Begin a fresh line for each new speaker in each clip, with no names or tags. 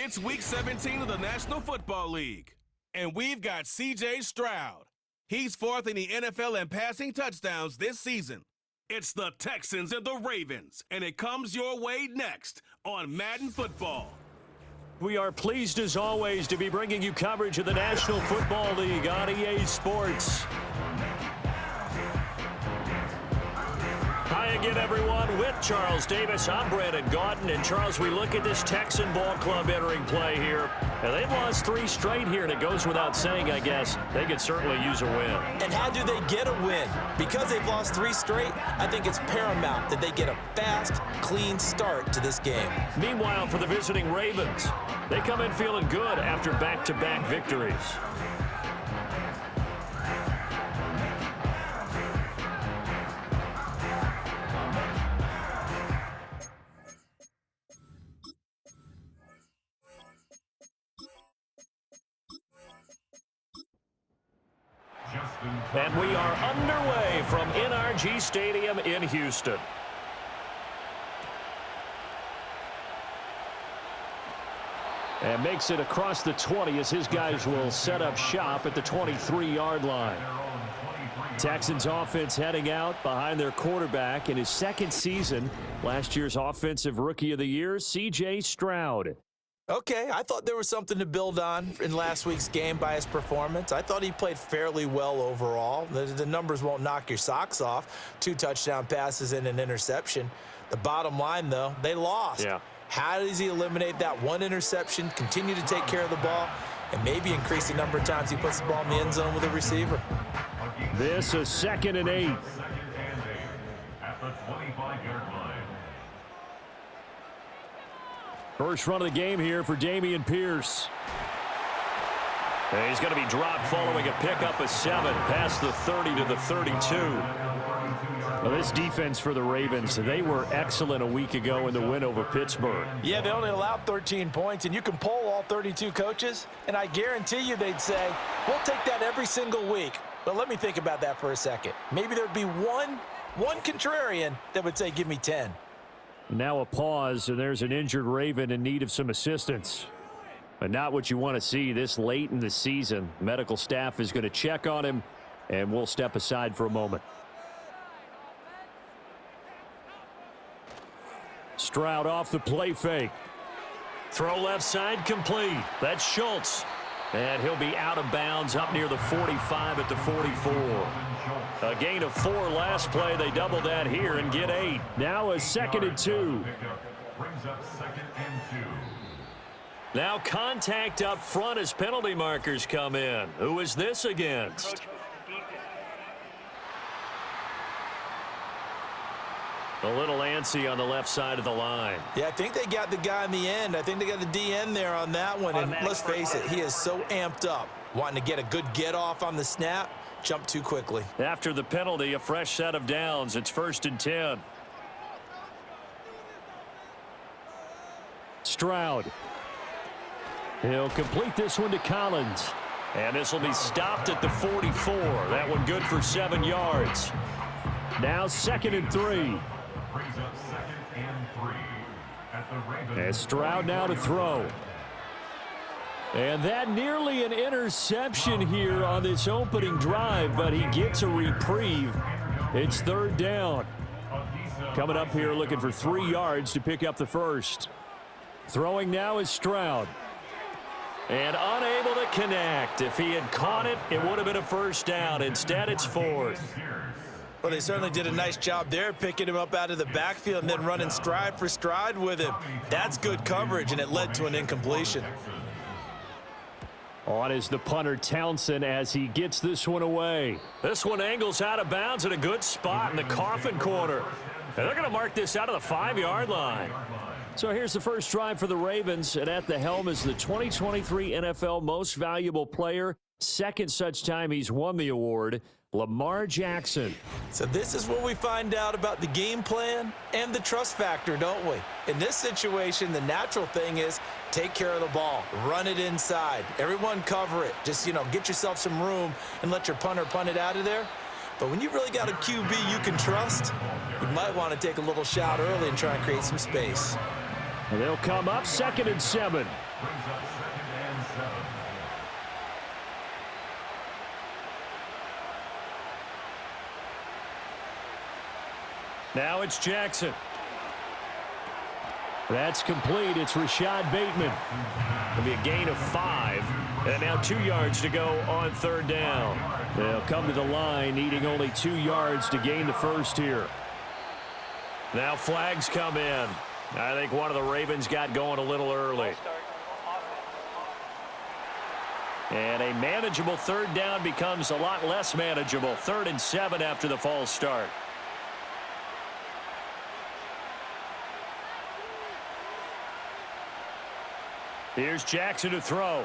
It's Week 17 of the National Football League, and we've got C.J. Stroud. He's fourth in the NFL in passing touchdowns this season. It's the Texans and the Ravens, and it comes your way next on Madden Football.
We are pleased, as always, to be bringing you coverage of the National Football League on EA Sports. Hi again, everyone. With Charles Davis, I'm Brandon Gaudin. And, Charles, we look at this Texan ball club entering play here. And they've lost 3 straight here, and it goes without saying, I guess, they could certainly use a win.
And how do they get a win? Because they've lost 3 straight, I think it's paramount that they get a fast, clean start to this game.
Meanwhile, for the visiting Ravens, they come in feeling good after back-to-back victories. And we are underway from NRG Stadium in Houston. And makes it across the 20 as his guys will set up shop at the 23-yard line. Texans offense heading out behind their quarterback in his second season. Last year's Offensive Rookie of the Year, C.J. Stroud.
Okay, I thought there was something to build on in last week's game by his performance. I thought he played fairly well overall. The numbers won't knock your socks off. 2 touchdown passes and an interception. The bottom line, though, they lost. Yeah. How does he eliminate that 1 interception, continue to take care of the ball, and maybe increase the number of times he puts the ball in the end zone with a receiver?
This is 2nd and 8.
At the 25-yard line.
First run of the game here for Dameon Pierce. And he's going to be dropped following a pickup of 7 past the 30 to the 32. Well, this defense for the Ravens, they were excellent a week ago in the win over Pittsburgh.
Yeah, they only allowed 13 points, and you can poll all 32 coaches, and I guarantee you they'd say, we'll take that every single week. But let me think about that for a second. Maybe there'd be one contrarian that would say, give me 10.
Now a pause, and there's an injured Raven in need of some assistance. But not what you want to see this late in the season. Medical staff is going to check on him, and we'll step aside for a moment. Stroud off the play fake. Throw left side complete. That's Schultz. And he'll be out of bounds up near the 45 at the 44. A gain of 4 last play. They double that here and get 8. Now a 2nd and 2.
Brings up 2nd and 2.
Now contact up front as penalty markers come in. Who is this against? A little antsy on the left side of the line.
Yeah, I think they got the guy in the end. I think they got the DN there on that one. And let's face it, he is so amped up, wanting to get a good get-off on the snap, jump too quickly.
After the penalty, a fresh set of downs. It's 1st and 10. Stroud. He'll complete this one to Collins. And this will be stopped at the 44. That one good for 7 yards. Now 2nd and 3.
Brings up 2nd and 3. At the Ravens.
And Stroud now to throw. And that nearly an interception here on this opening drive, but he gets a reprieve. It's 3rd down. Coming up here looking for 3 yards to pick up the first. Throwing now is Stroud. And unable to connect. If he had caught it, it would have been a 1st down. Instead, it's 4th.
Well, they certainly did a nice job there, picking him up out of the backfield and then running stride for stride with him. That's good coverage, and it led to an incompletion.
On is the punter Townsend as he gets this one away. This one angles out of bounds in a good spot in the coffin corner. And they're going to mark this out of the 5-yard line. So here's the first drive for the Ravens, and at the helm is the 2023 NFL Most Valuable Player. Second such time he's won the award, Lamar Jackson.
So this is what we find out about the game plan and the trust factor, don't we? In this situation, the natural thing is take care of the ball, run it inside, everyone cover it. Just, get yourself some room and let your punter punt it out of there. But when you really got a QB you can trust, you might want to take a little shot early and try and create some space.
And they'll come up 2nd and 7.
Brings up 2nd and 7.
Now it's Jackson. That's complete. It's Rashad Bateman. It'll be a gain of 5. And now 2 yards to go on 3rd down. They'll come to the line needing only 2 yards to gain the first here. Now flags come in. I think one of the Ravens got going a little early. And a manageable 3rd down becomes a lot less manageable. 3rd and 7 after the false start. Here's Jackson to throw.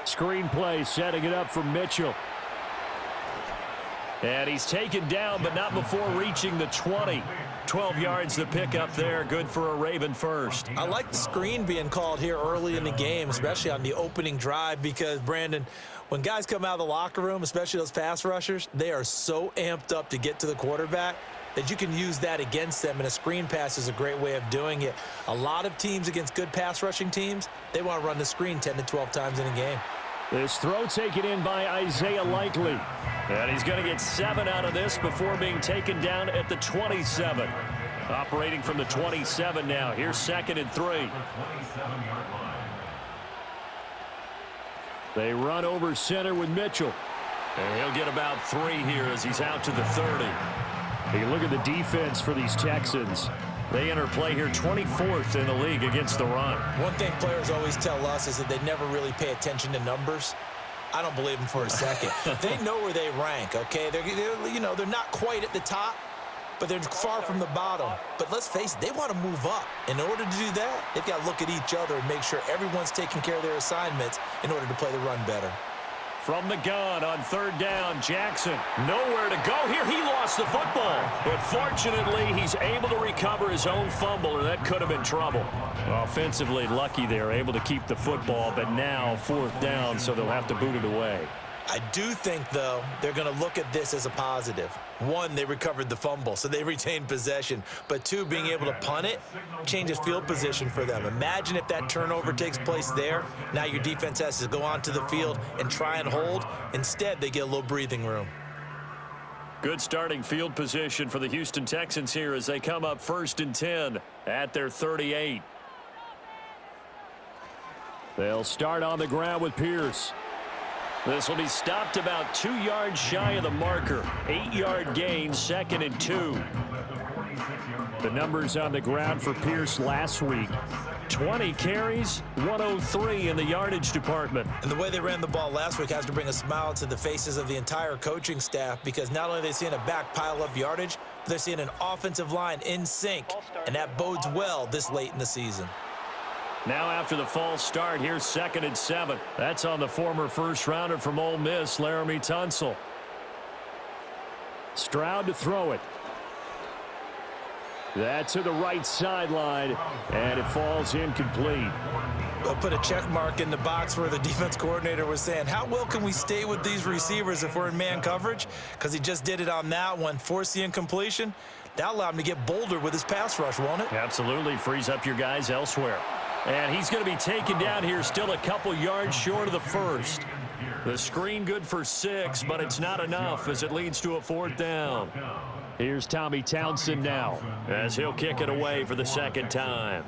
Screen play setting it up for Mitchell. And he's taken down, but not before reaching the 20. 12 yards to pick up there. Good for a Raven first.
I like the screen being called here early in the game, especially on the opening drive, because, Brandon, when guys come out of the locker room, especially those pass rushers, they are so amped up to get to the quarterback that you can use that against them, and a screen pass is a great way of doing it. A lot of teams against good pass rushing teams, they want to run the screen 10 to 12 times in a game.
This throw taken in by Isaiah Likely. And he's going to get 7 out of this before being taken down at the 27. Operating from the 27 now. Here's 2nd and 3. They run over center with Mitchell. And he'll get about 3 here as he's out to the 30. You look at the defense for these Texans. They enter play here 24th in the league against the run.
One thing players always tell us is that they never really pay attention to numbers. I don't believe them for a second. They know where they rank, okay? They're not quite at the top, but they're far from the bottom. But let's face it, they want to move up. In order to do that, they've got to look at each other and make sure everyone's taking care of their assignments in order to play the run better.
From the gun on 3rd down, Jackson nowhere to go here. He lost the football, but fortunately he's able to recover his own fumble, or that could have been trouble. Offensively lucky there, able to keep the football, but now 4th down, so they'll have to boot it away.
I do think, though, they're going to look at this as a positive. 1, they recovered the fumble, so they retained possession. But 2, being able to punt it changes field position for them. Imagine if that turnover takes place there. Now your defense has to go onto the field and try and hold. Instead, they get a little breathing room.
Good starting field position for the Houston Texans here as they come up 1st and 10 at their 38. They'll start on the ground with Pierce. This will be stopped about 2 yards shy of the marker. 8-yard gain, 2nd and 2. The numbers on the ground for Pierce last week. 20 carries, 103 in the yardage department.
And the way they ran the ball last week has to bring a smile to the faces of the entire coaching staff, because not only are they seeing a back pile up yardage, but they're seeing an offensive line in sync, and that bodes well this late in the season.
Now after the false start, here's 2nd and 7. That's on the former first-rounder from Ole Miss, Laramie Tunsil. Stroud to throw it. That's to the right sideline, and it falls incomplete.
They'll put a check mark in the box where the defense coordinator was saying, how well can we stay with these receivers if we're in man coverage? Because he just did it on that one, forced the incompletion. That'll allow him to get bolder with his pass rush, won't it?
Absolutely, frees up your guys elsewhere. And he's going to be taken down here, still a couple yards short of the first. The screen good for 6, but it's not enough as it leads to a 4th down. Here's Tommy Townsend now as he'll kick it away for the 2nd time.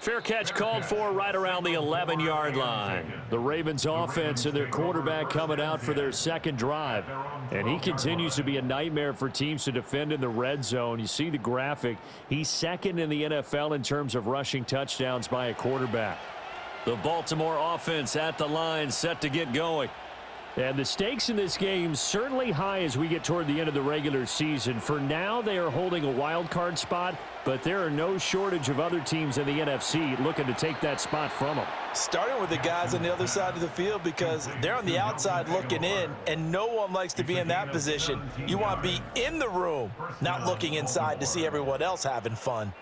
Fair catch called for right around the 11-yard line. The Ravens offense and their quarterback coming out for their 2nd drive. And he continues to be a nightmare for teams to defend in the red zone. You see the graphic. He's 2nd in the NFL in terms of rushing touchdowns by a quarterback. The Baltimore offense at the line, set to get going. And the stakes in this game certainly high as we get toward the end of the regular season. For now, they are holding a wild card spot, but there are no shortage of other teams in the NFC looking to take that spot from them.
Starting with the guys on the other side of the field, because they're on the outside looking in, and no one likes to be in that position. You want to be in the room, not looking inside to see everyone else having fun.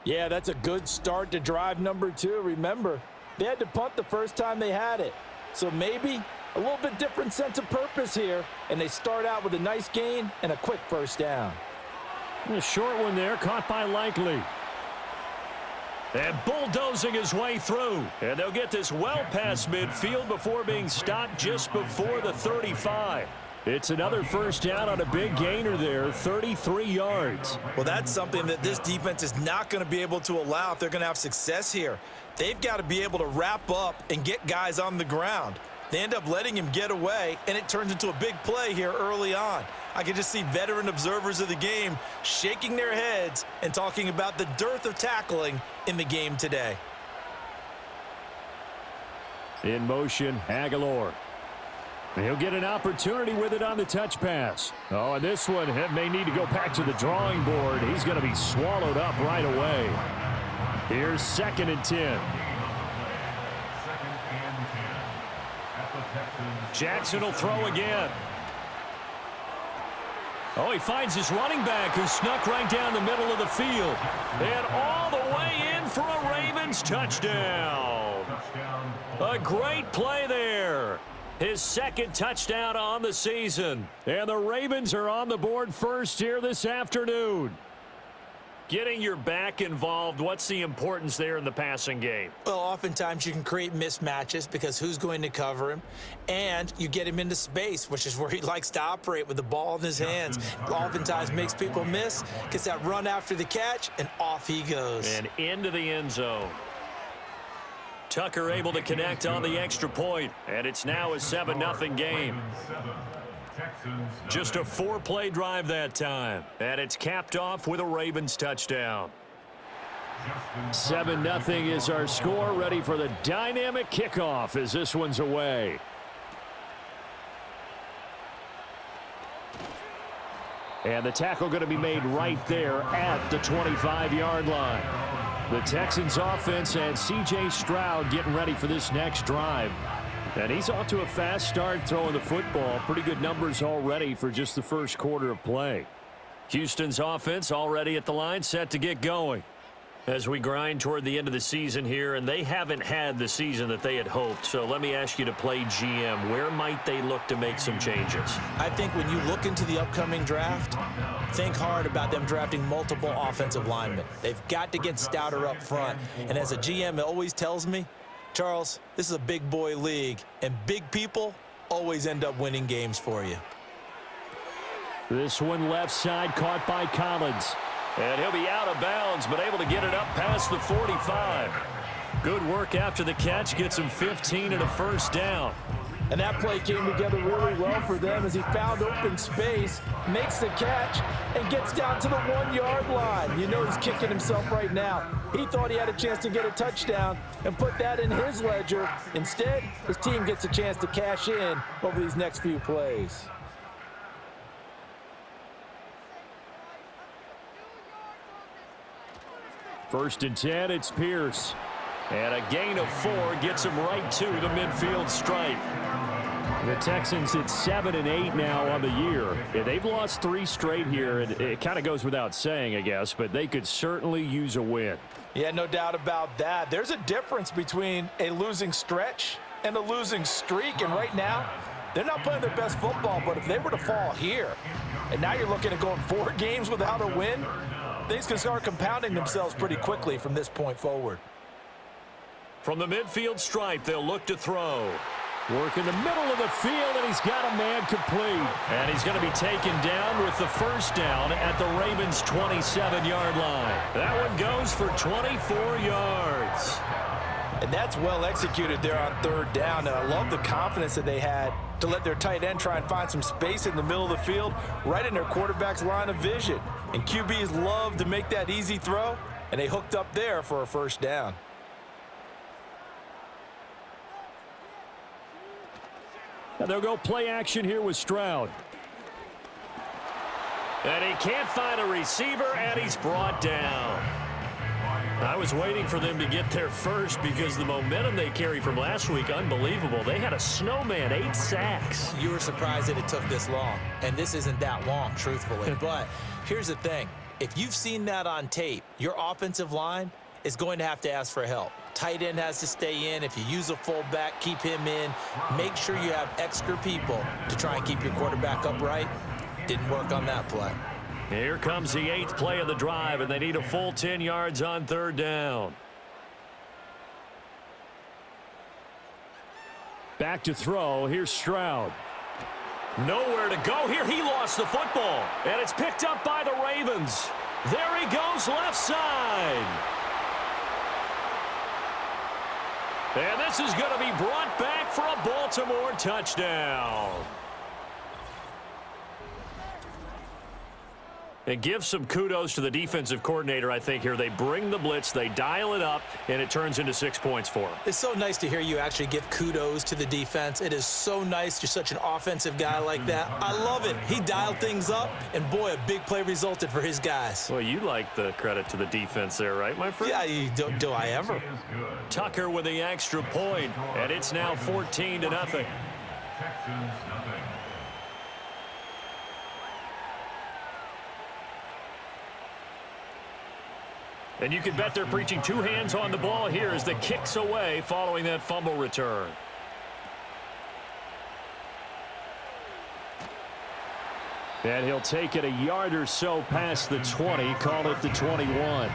Yeah, that's a good start to drive number 2. Remember, they had to punt the first time they had it. So maybe a little bit different sense of purpose here, and they start out with a nice gain and a quick first down.
A short one there, caught by Likely. And bulldozing his way through. And they'll get this well past midfield before being stopped just before the 35. It's another first down on a big gainer there, 33 yards.
Well, that's something that this defense is not going to be able to allow if they're going to have success here. They've got to be able to wrap up and get guys on the ground. They end up letting him get away, and it turns into a big play here early on. I can just see veteran observers of the game shaking their heads and talking about the dearth of tackling in the game today.
In motion, Aguilar. He'll get an opportunity with it on the touch pass. Oh, and this one may need to go back to the drawing board. He's going to be swallowed up right away. Here's 2nd and 10.
2nd and 10 at the Texans.
Jackson will throw again. Oh, he finds his running back who snuck right down the middle of the field. And all the way in for a Ravens touchdown. A great play there. His 2nd touchdown on the season. And the Ravens are on the board first here this afternoon. Getting your back involved, what's the importance there in the passing game?
Well, oftentimes you can create mismatches because who's going to cover him, and you get him into space, which is where he likes to operate with the ball in his hands. Oftentimes makes people miss, gets that run after the catch, and off he goes.
And into the end zone. Tucker able to connect on the extra point, and it's now a 7-0 game. Just a 4-play drive that time, and it's capped off with a Ravens touchdown. 7-0 is our score, ready for the dynamic kickoff as this one's away. And the tackle going to be made right there at the 25-yard line. The Texans offense and C.J. Stroud getting ready for this next drive. And he's off to a fast start throwing the football. Pretty good numbers already for just the first quarter of play. Houston's offense already at the line, set to get going. As we grind toward the end of the season here, and they haven't had the season that they had hoped. So let me ask you to play GM. Where might they look to make some changes?
I think when you look into the upcoming draft, think hard about them drafting multiple offensive linemen. They've got to get stouter up front. And as a GM, it always tells me, Charles, this is a big boy league, and big people always end up winning games for you.
This one left side caught by Collins. And he'll be out of bounds, but able to get it up past the 45. Good work after the catch, gets him 15 and a first down.
And that play came together really well for them as he found open space, makes the catch, and gets down to the 1-yard line. You know he's kicking himself right now. He thought he had a chance to get a touchdown and put that in his ledger. Instead, his team gets a chance to cash in over these next few plays.
First and 10, it's Pierce. And a gain of 4 gets him right to the midfield stripe. The Texans at 7-8 now on the year. Yeah, they've lost 3 straight here, and it kind of goes without saying, I guess, but they could certainly use a win.
Yeah, no doubt about that. There's a difference between a losing stretch and a losing streak, and right now, they're not playing their best football, but if they were to fall here, and now you're looking at going 4 games without a win, things can start compounding themselves pretty quickly from this point forward.
From the midfield stripe, they'll look to throw. Work in the middle of the field, and he's got a man complete. And he's going to be taken down with the first down at the Ravens' 27-yard line. That one goes for 24 yards.
And that's well executed there on 3rd down. And I love the confidence that they had to let their tight end try and find some space in the middle of the field, right in their quarterback's line of vision. And QBs love to make that easy throw, and they hooked up there for a first down.
And they'll go play action here with Stroud. And he can't find a receiver, and he's brought down. I was waiting for them to get there first because the momentum they carry from last week, unbelievable. They had a snowman, 8 sacks.
You were surprised that it took this long, and this isn't that long, truthfully. But here's the thing. If you've seen that on tape, your offensive line is going to have to ask for help. Tight end has to stay in. If you use a fullback, keep him in. Make sure you have extra people to try and keep your quarterback upright. Didn't work on that play.
Here comes the 8th play of the drive, and they need a full 10 yards on 3rd down. Back to throw. Here's Stroud. Nowhere to go here. He lost the football, and it's picked up by the Ravens. There he goes, left side. And this is going to be brought back for a Baltimore touchdown. And give some kudos to the defensive coordinator, I think, here. They bring the blitz, they dial it up, and it turns into 6 points for them.
It's so nice to hear you actually give kudos to the defense. It is so nice. You're such an offensive guy like that. I love it. He dialed things up, and boy, a big play resulted for his guys.
Well, you like the credit to the defense there, right, my friend?
Yeah, do I ever?
Tucker with the extra point, and it's now 14-0.
Texans, nothing.
And you can bet they're preaching 2 hands on the ball here as the kick's away following that fumble return. And he'll take it a yard or so past the 20, call it the 21.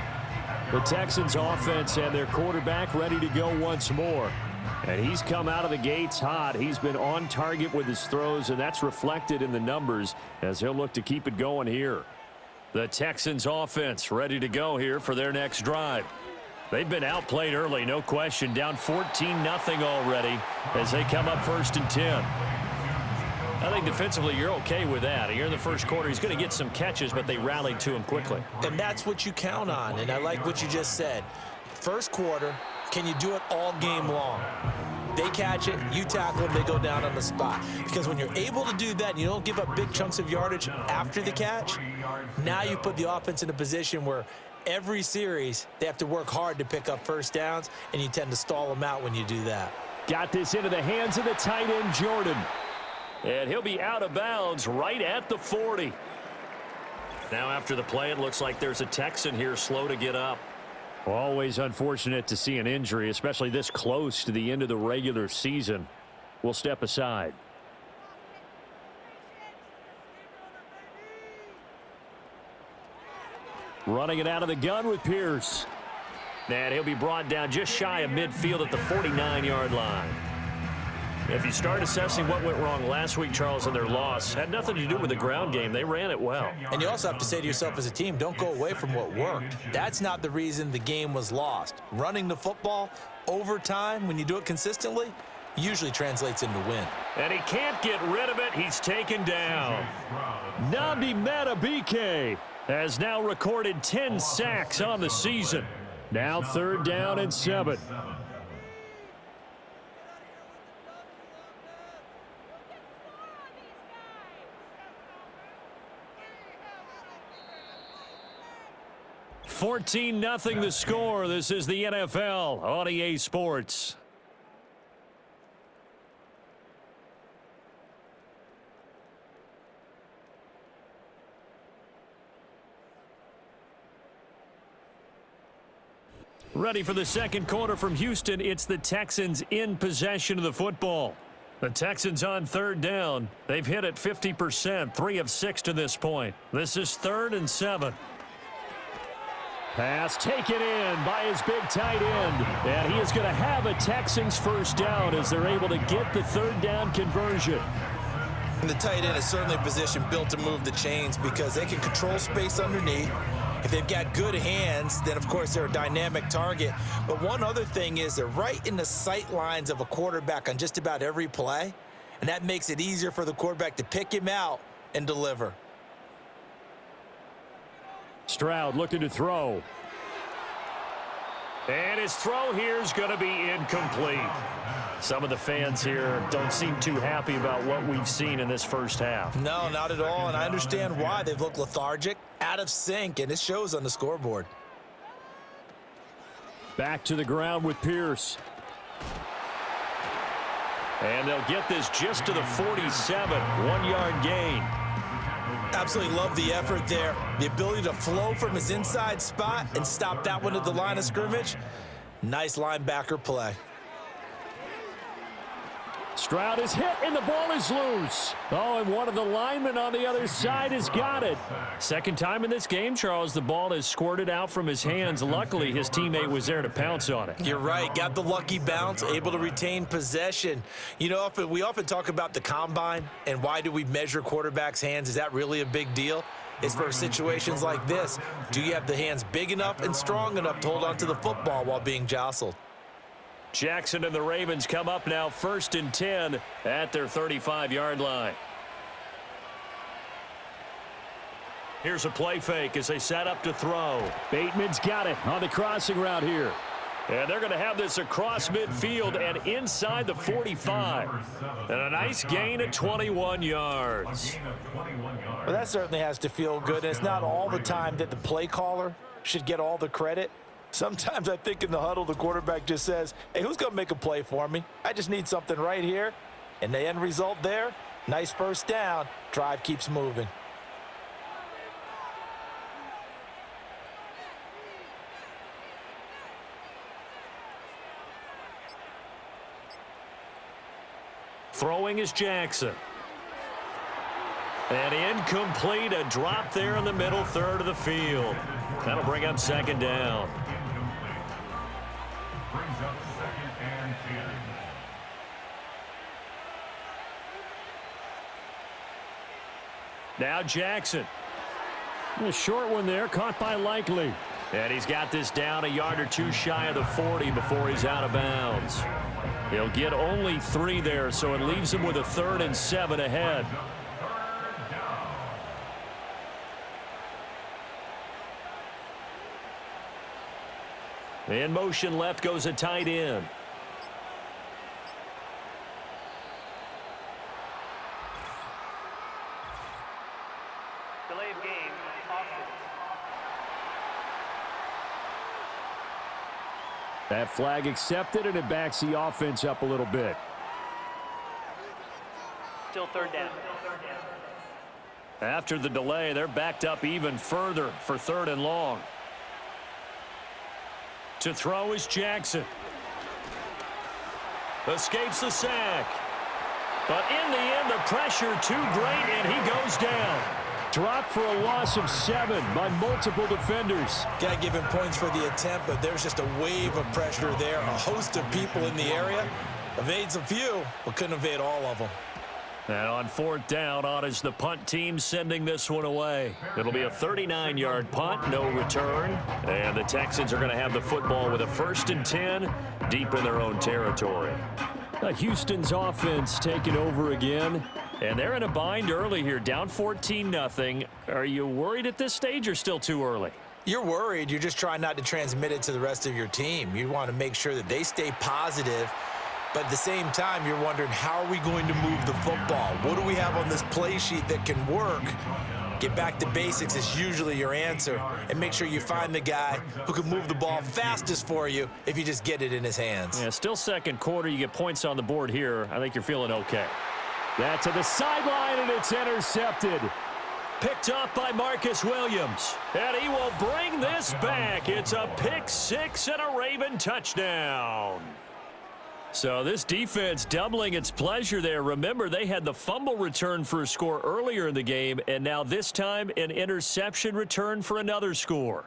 The Texans offense and their quarterback ready to go once more. And he's come out of the gates hot. He's been on target with his throws, and that's reflected in the numbers as he'll look to keep it going here. The Texans offense ready to go here for their next drive. They've been outplayed early, no question, down 14-0 already as they come up 1st and 10. I think defensively you're okay with that. Here in the first quarter, he's going to get some catches, but they rallied to him quickly.
And that's what you count on, and I like what you just said. First quarter, can you do it all game long? They catch it, you tackle them, they go down on the spot. Because when you're able to do that and you don't give up big chunks of yardage after the catch, now you put the offense in a position where every series they have to work hard to pick up first downs, and you tend to stall them out when you do that.
Got this into the hands of the tight end, Jordan. And he'll be out of bounds right at the 40. Now after the play, it looks like there's a Texan here slow to get up. Always unfortunate to see an injury, especially this close to the end of the regular season. We'll step aside. Running it out of the gun with Pierce. And he'll be brought down just shy of midfield at the 49-yard line. If you start assessing what went wrong last week, Charles, in their loss, had nothing to do with the ground game. They ran it well.
And you also have to say to yourself as a team, don't go away from what worked. That's not the reason the game was lost. Running the football over time, when you do it consistently, usually translates into win.
And he can't get rid of it. He's taken down. Nnamdi Madubuike has now recorded 10 sacks on the season. Now 3rd down and 7. $14-0 the score. This is the NFL on EA Sports. Ready for the second quarter from Houston. It's the Texans in possession of the football. The Texans on 3rd down. They've hit it 50%, 3 of 6 to this point. This is 3rd and 7. Pass taken in by his big tight end. And he is going to have a Texans first down as they're able to get the 3rd down conversion.
And the tight end is certainly a position built to move the chains because they can control space underneath. If they've got good hands, then, of course, they're a dynamic target. But one other thing is they're right in the sight lines of a quarterback on just about every play. And that makes it easier for the quarterback to pick him out and deliver.
Stroud looking to throw. And his throw here is going to be incomplete. Some of the fans here don't seem too happy about what we've seen in this first half.
No, not at all, and I understand why. They've looked lethargic, out of sync, and it shows on the scoreboard.
Back to the ground with Pierce. And they'll get this just to the 47, 1-yard gain.
Absolutely love the effort there. The ability to flow from his inside spot and stop that one at the line of scrimmage. Nice linebacker play.
Stroud is hit, and the ball is loose. Oh, and one of the linemen on the other side has got it. Second time in this game, Charles, the ball has squirted out from his hands. Luckily, his teammate was there to pounce on it.
You're right. Got the lucky bounce, able to retain possession. You know, we often talk about the combine and why do we measure quarterbacks' hands. Is that really a big deal? It's for situations like this. Do you have the hands big enough and strong enough to hold on to the football while being jostled?
Jackson and the Ravens come up now 1st and 10 at their 35-yard line. Here's a play fake as they set up to throw. Bateman's got it on the crossing route here. And they're going to have this across midfield and inside the 45. And a nice gain of 21 yards.
Well, that certainly has to feel good. And it's not all the time that the play caller should get all the credit. Sometimes I think in the huddle, the quarterback just says, hey, who's going to make a play for me? I just need something right here. And the end result there, nice first down. Drive keeps moving.
Throwing is Jackson. And incomplete, a drop there in the middle third of the field. That'll bring up 2nd down.
Brings up 2nd and 10.
Now Jackson. A short one there, caught by Likely. And he's got this down a yard or two shy of the 40 before he's out of bounds. He'll get only 3 there, so it leaves him with a 3rd and 7 ahead. In motion left goes a tight end.
Delay of game, offense.
That flag accepted, and it backs the offense up a little bit.
Still 3rd down.
After the delay, they're backed up even further for 3rd and long. To throw is Jackson. Escapes the sack. But in the end, the pressure too great, and he goes down. Dropped for a loss of 7 by multiple defenders.
Got to give him points for the attempt, but there's just a wave of pressure there. A host of people in the area. Evades a few, but couldn't evade all of them.
And on 4th down, on is the punt team sending this one away. It'll be a 39-yard punt, no return. And the Texans are going to have the football with a 1st and 10 deep in their own territory. Houston's offense taking over again. And they're in a bind early here, down 14-0. Are you worried at this stage or still too early?
You're worried. You're just trying not to transmit it to the rest of your team. You want to make sure that they stay positive. But at the same time, you're wondering, how are we going to move the football? What do we have on this play sheet that can work? Get back to basics is usually your answer. And make sure you find the guy who can move the ball fastest for you if you just get it in his hands.
Yeah, still 2nd quarter. You get points on the board here. I think you're feeling okay. That to the sideline, and it's intercepted. Picked up by Marcus Williams. And he will bring this back. It's a pick 6 and a Raven touchdown. So this defense doubling its pleasure there. Remember, they had the fumble return for a score earlier in the game, and now this time an interception return for another score.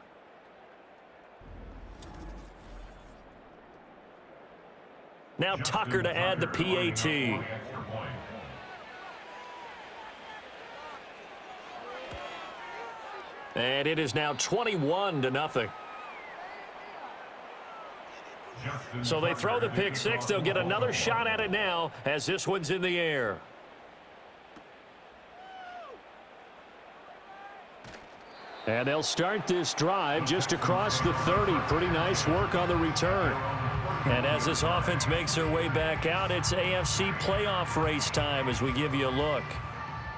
Now Tucker to add the PAT. And it is now 21-0. So they throw the pick 6. They'll get another shot at it now as this one's in the air. And they'll start this drive just across the 30. Pretty nice work on the return. And as this offense makes their way back out, it's AFC playoff race time as we give you a look.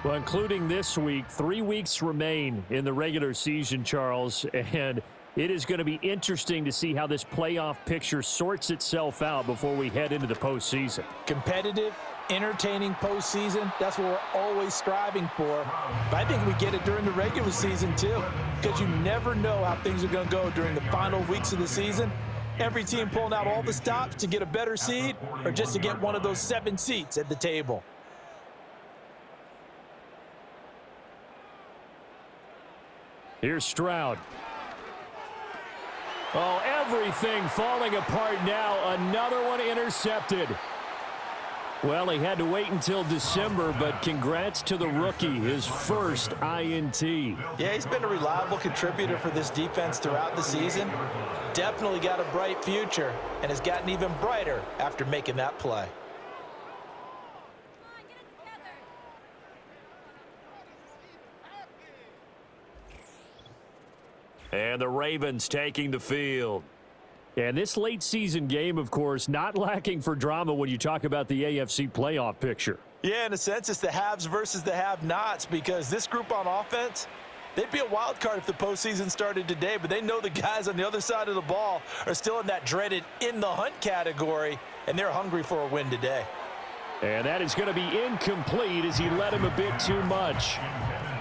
Well, including this week, 3 weeks remain in the regular season, Charles, and it is going to be interesting to see how this playoff picture sorts itself out before we head into the postseason.
Competitive, entertaining postseason, that's what we're always striving for. But I think we get it during the regular season too, because you never know how things are going to go during the final weeks of the season. Every team pulling out all the stops to get a better seed or just to get one of those 7 seats at the table.
Here's Stroud. Oh, everything falling apart now. Another one intercepted. Well, he had to wait until December, but congrats to the rookie, his first INT.
Yeah, he's been a reliable contributor for this defense throughout the season. Definitely got a bright future and has gotten even brighter after making that play.
And the Ravens taking the field. And this late season game, of course, not lacking for drama when you talk about the AFC playoff picture.
Yeah, in a sense, it's the haves versus the have-nots because this group on offense, they'd be a wild card if the postseason started today, but they know the guys on the other side of the ball are still in that dreaded in-the-hunt category, and they're hungry for a win today.
And that is going to be incomplete as he led him a bit too much.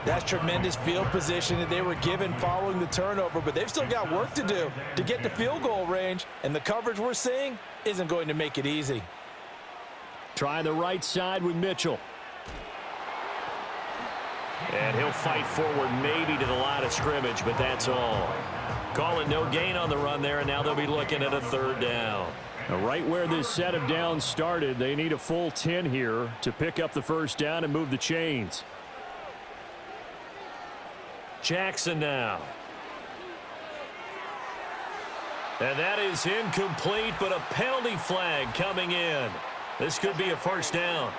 That's tremendous field position that they were given following the turnover, but they've still got work to do to get to field goal range, and the coverage we're seeing isn't going to make it easy.
Try the right side with Mitchell. And he'll fight forward maybe to the line of scrimmage, but that's all. Call it no gain on the run there, and now they'll be looking at a 3rd down. Now, right where this set of downs started, they need a full 10 here to pick up the 1st down and move the chains. Jackson now. And that is incomplete, but a penalty flag coming in. This could be a 1st down.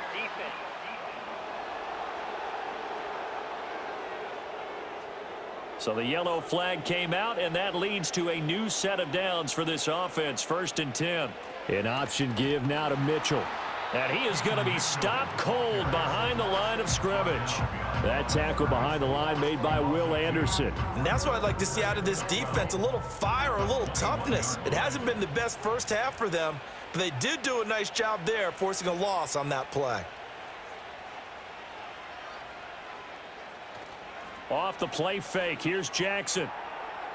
So the yellow flag came out, and that leads to a new set of downs for this offense. 1st and 10. An option give now to Mitchell. And he is going to be stopped cold behind the line of scrimmage. That tackle behind the line made by Will Anderson.
And that's what I'd like to see out of this defense, a little fire, a little toughness. It hasn't been the best first half for them, but they did do a nice job there forcing a loss on that play.
Off the play fake, here's Jackson.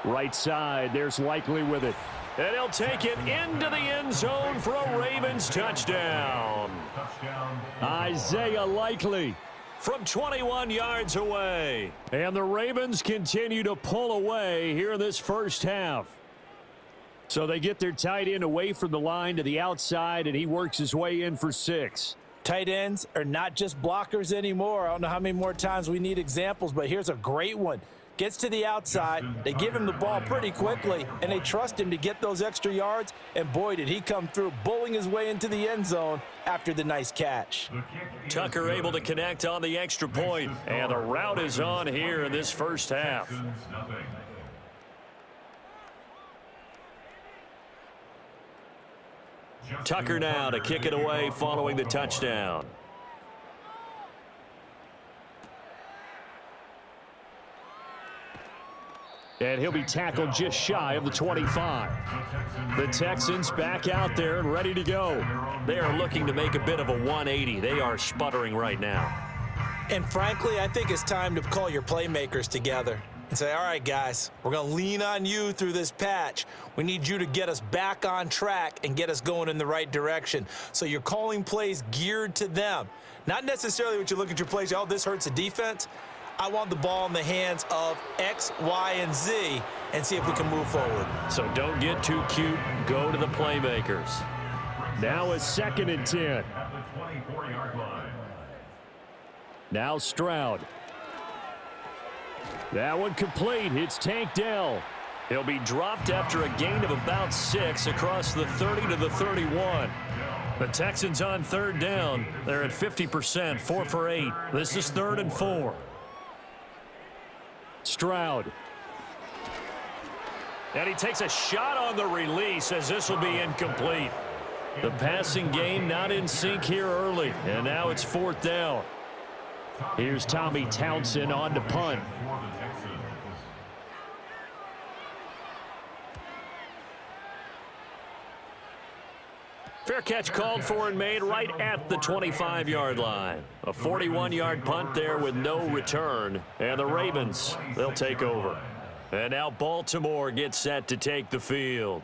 Right side, there's Likely with it. And he'll take it into the end zone for a Ravens touchdown. Isaiah Likely from 21 yards away. And the Ravens continue to pull away here in this first half. So they get their tight end away from the line to the outside, and he works his way in for 6.
Tight ends are not just blockers anymore. I don't know how many more times we need examples, but here's a great one. Gets to the outside, they give him the ball pretty quickly, and they trust him to get those extra yards, and boy, did he come through, bowling his way into the end zone after the nice catch.
Tucker able to connect on the extra point, and the route is on here in this first half. Tucker now to kick it away following the touchdown. And he'll be tackled just shy of the 25. The Texans back out there and ready to go. They are looking to make a bit of a 180. They are sputtering right now.
And frankly, I think it's time to call your playmakers together and say, all right, guys, we're going to lean on you through this patch. We need you to get us back on track and get us going in the right direction. So you're calling plays geared to them. Not necessarily what you look at your plays, oh, this hurts the defense. I want the ball in the hands of X, Y, and Z and see if we can move forward.
So don't get too cute. Go to the playmakers. Now a 2nd and 10. Now Stroud. That one complete. It's Tank Dell. He'll be dropped after a gain of about 6 across the 30 to the 31. The Texans on 3rd down. They're at 50%, 4 for 8. This is 3rd and 4. Stroud. And he takes a shot on the release as this will be incomplete. The passing game not in sync here early, and now it's 4th down. Here's Tommy Townsend on to punt. Fair catch called for and made right at the 25-yard line. A 41-yard punt there with no return. And the Ravens, they'll take over. And now Baltimore gets set to take the field.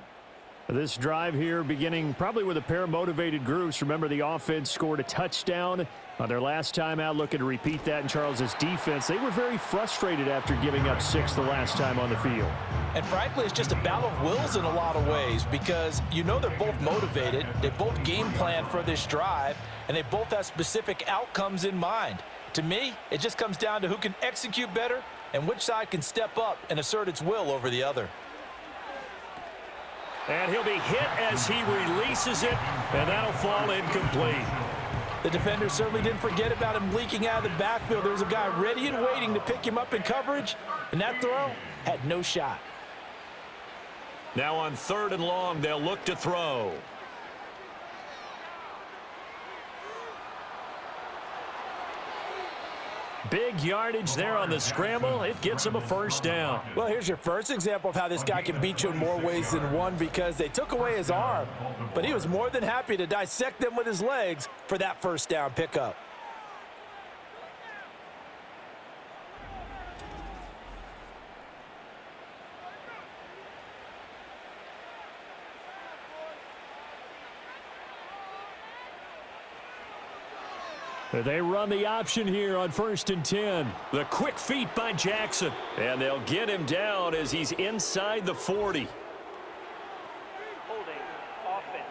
This drive here beginning probably with a pair of motivated groups. Remember, the offense scored a touchdown on their last time out, looking to repeat that in Charles's defense. They were very frustrated after giving up 6 the last time on the field.
And frankly, it's just a battle of wills in a lot of ways because you know they're both motivated. They both game plan for this drive, and they both have specific outcomes in mind. To me, it just comes down to who can execute better and which side can step up and assert its will over the other.
And he'll be hit as he releases it, and that'll fall incomplete.
The defender certainly didn't forget about him leaking out of the backfield. There was a guy ready and waiting to pick him up in coverage, and that throw had no shot.
Now on 3rd and long, they'll look to throw. Big yardage there on the scramble. It gets him a first down.
Well, here's your first example of how this guy can beat you in more ways than one because they took away his arm, but he was more than happy to dissect them with his legs for that first down pickup.
They run the option here on 1st and 10. The quick feet by Jackson. And they'll get him down as he's inside the 40.
Holding offense.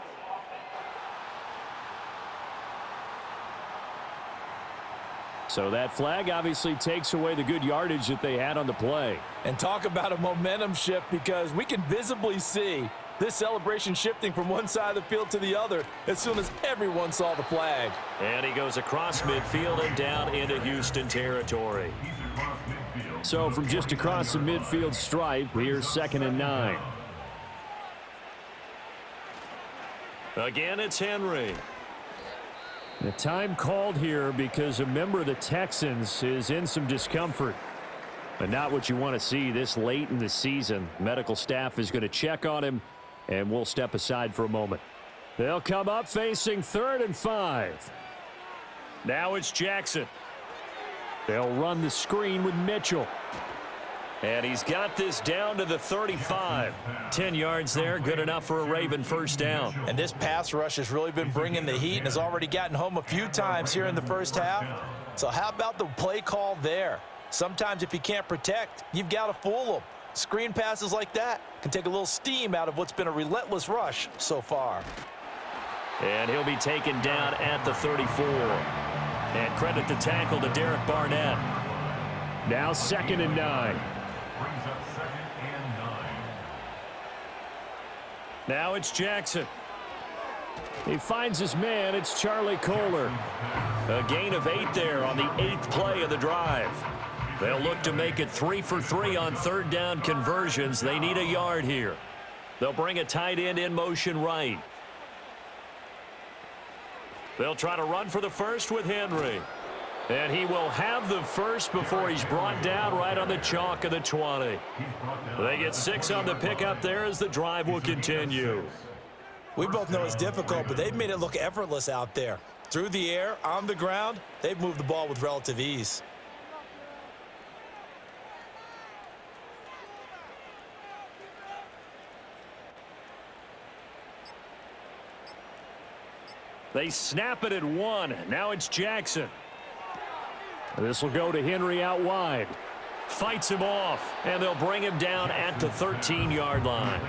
So that flag obviously takes away the good yardage that they had on the play.
And talk about a momentum shift because we can visibly see this celebration shifting from one side of the field to the other as soon as everyone saw the flag.
And he goes across midfield and down into Houston territory. So from just across the midfield stripe, here's 2nd and 9. Again, it's Henry. The time called here because a member of the Texans is in some discomfort. But not what you want to see this late in the season. Medical staff is going to check on him, and we'll step aside for a moment. They'll come up facing 3rd and 5. Now it's Jackson. They'll run the screen with Mitchell. And he's got this down to the 35. 10 yards there, good enough for a Raven first down.
And this pass rush has really been bringing the heat and has already gotten home a few times here in the first half. So how about the play call there? Sometimes if you can't protect, you've got to fool them. Screen passes like that can take a little steam out of what's been a relentless rush so far.
And he'll be taken down at the 34. And credit the tackle to Derek Barnett. Now 2nd and 9.
Brings up 2nd and 9.
Now it's Jackson. He finds his man. It's Charlie Kohler. A gain of 8 there on the 8th play of the drive. They'll look to make it 3 for 3 on 3rd down conversions. They need a yard here. They'll bring a tight end in motion right. They'll try to run for the first with Henry. And he will have the first before he's brought down right on the chalk of the 20. They get 6 on the pickup there as the drive will continue.
We both know it's difficult, but they've made it look effortless out there. Through the air, on the ground, they've moved the ball with relative ease.
They snap it at 1. Now it's Jackson. This will go to Henry out wide. Fights him off, and they'll bring him down at the 13-yard line.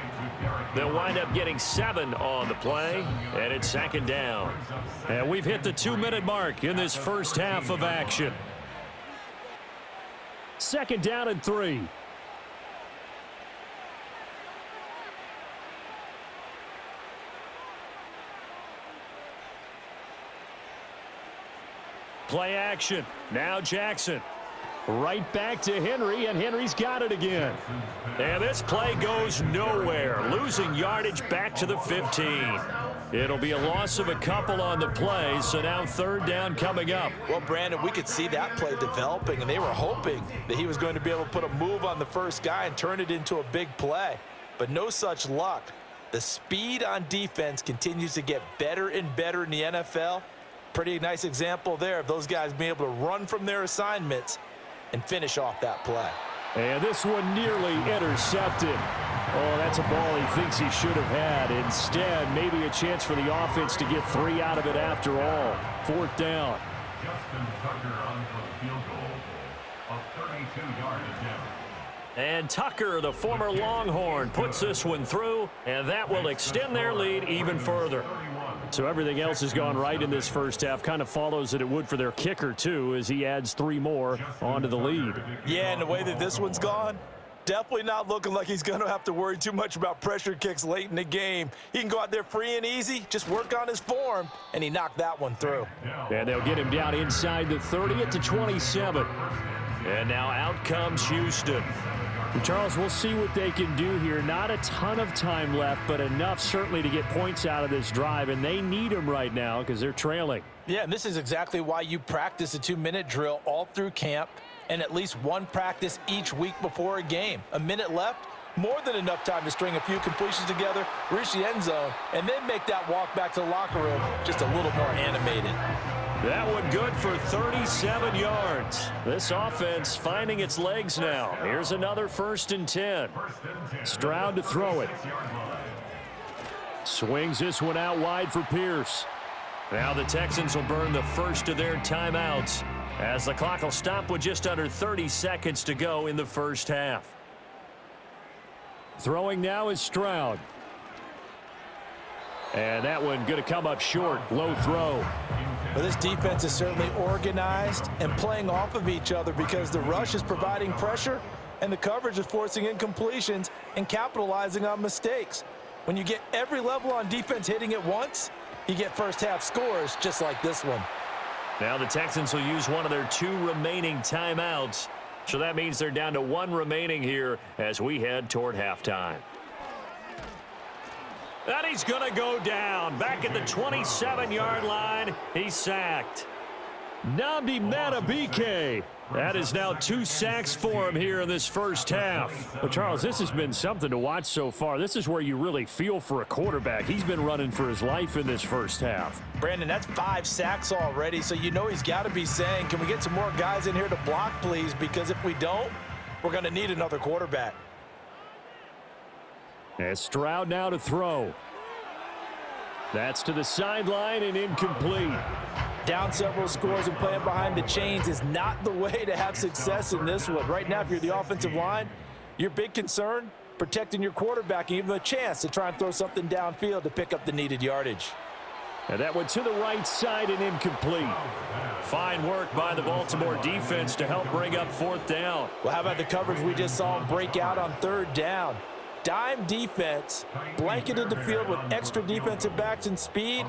They'll wind up getting 7 on the play, and it's 2nd down. And we've hit the 2-minute mark in this first half of action. 2nd down and 3. Play action. Now Jackson. Right back to Henry, and Henry's got it again. And this play goes nowhere. Losing yardage back to the 15. It'll be a loss of a couple on the play, so now 3rd down coming up.
Well, Brandon, we could see that play developing, and they were hoping that he was going to be able to put a move on the first guy and turn it into a big play. But no such luck. The speed on defense continues to get better and better in the NFL. Pretty nice example there of those guys being able to run from their assignments and finish off that play.
And this one nearly intercepted. Oh, that's a ball he thinks he should have had. Instead, maybe a chance for the offense to get 3 out of it after all. 4th down.
Justin Tucker on for the field goal. A 32-yard attempt.
And Tucker, the former Longhorn, puts this one through, and that will extend their lead even further. So everything else has gone right in this first half. Kind of follows that it would for their kicker, too, as he adds 3 more onto the lead.
Yeah, and the way that this one's gone, definitely not looking like he's going to have to worry too much about pressure kicks late in the game. He can go out there free and easy, just work on his form, and he knocked that one through.
And they'll get him down inside the 30 at the 27. And now out comes Houston. Charles, we'll see what they can do here. Not a ton of time left, but enough certainly to get points out of this drive, and they need them right now because they're trailing.
Yeah, and this is exactly why you practice a 2-minute drill all through camp and at least one practice each week before a game. A minute left, more than enough time to string a few completions together, reach the end zone, and then make that walk back to the locker room just a little more animated.
That one good for 37 yards. This offense finding its legs now. Here's another 1st and 10. Stroud to throw it. Swings this one out wide for Pierce. Now the Texans will burn the first of their timeouts as the clock will stop with just under 30 seconds to go in the first half. Throwing now is Stroud. And that one going to come up short. Low throw.
But this defense is certainly organized and playing off of each other because the rush is providing pressure and the coverage is forcing incompletions and capitalizing on mistakes. When you get every level on defense hitting at once, you get first half scores just like this one.
Now the Texans will use one of their 2 remaining timeouts. So that means they're down to 1 remaining here as we head toward halftime. And he's going to go down. Back at the 27-yard line, he's sacked. Nnamdi Madubuike. That is now 2 sacks for him here in this first half. Well, Charles, this has been something to watch so far. This is where you really feel for a quarterback. He's been running for his life in this first half.
Brandon, that's 5 sacks already, so you know he's got to be saying, can we get some more guys in here to block, please? Because if we don't, we're going to need another quarterback.
And Stroud now to throw. That's to the sideline and incomplete.
Down several scores and playing behind the chains is not the way to have success in this one. Right now, if you're the offensive line, your big concern, protecting your quarterback and give him a chance to try and throw something downfield to pick up the needed yardage.
And that went to the right side and incomplete. Fine work by the Baltimore defense to help bring up 4th down.
Well, how about the coverage we just saw him break out on 3rd down? Dime defense, blanketed the field with extra defensive backs and speed,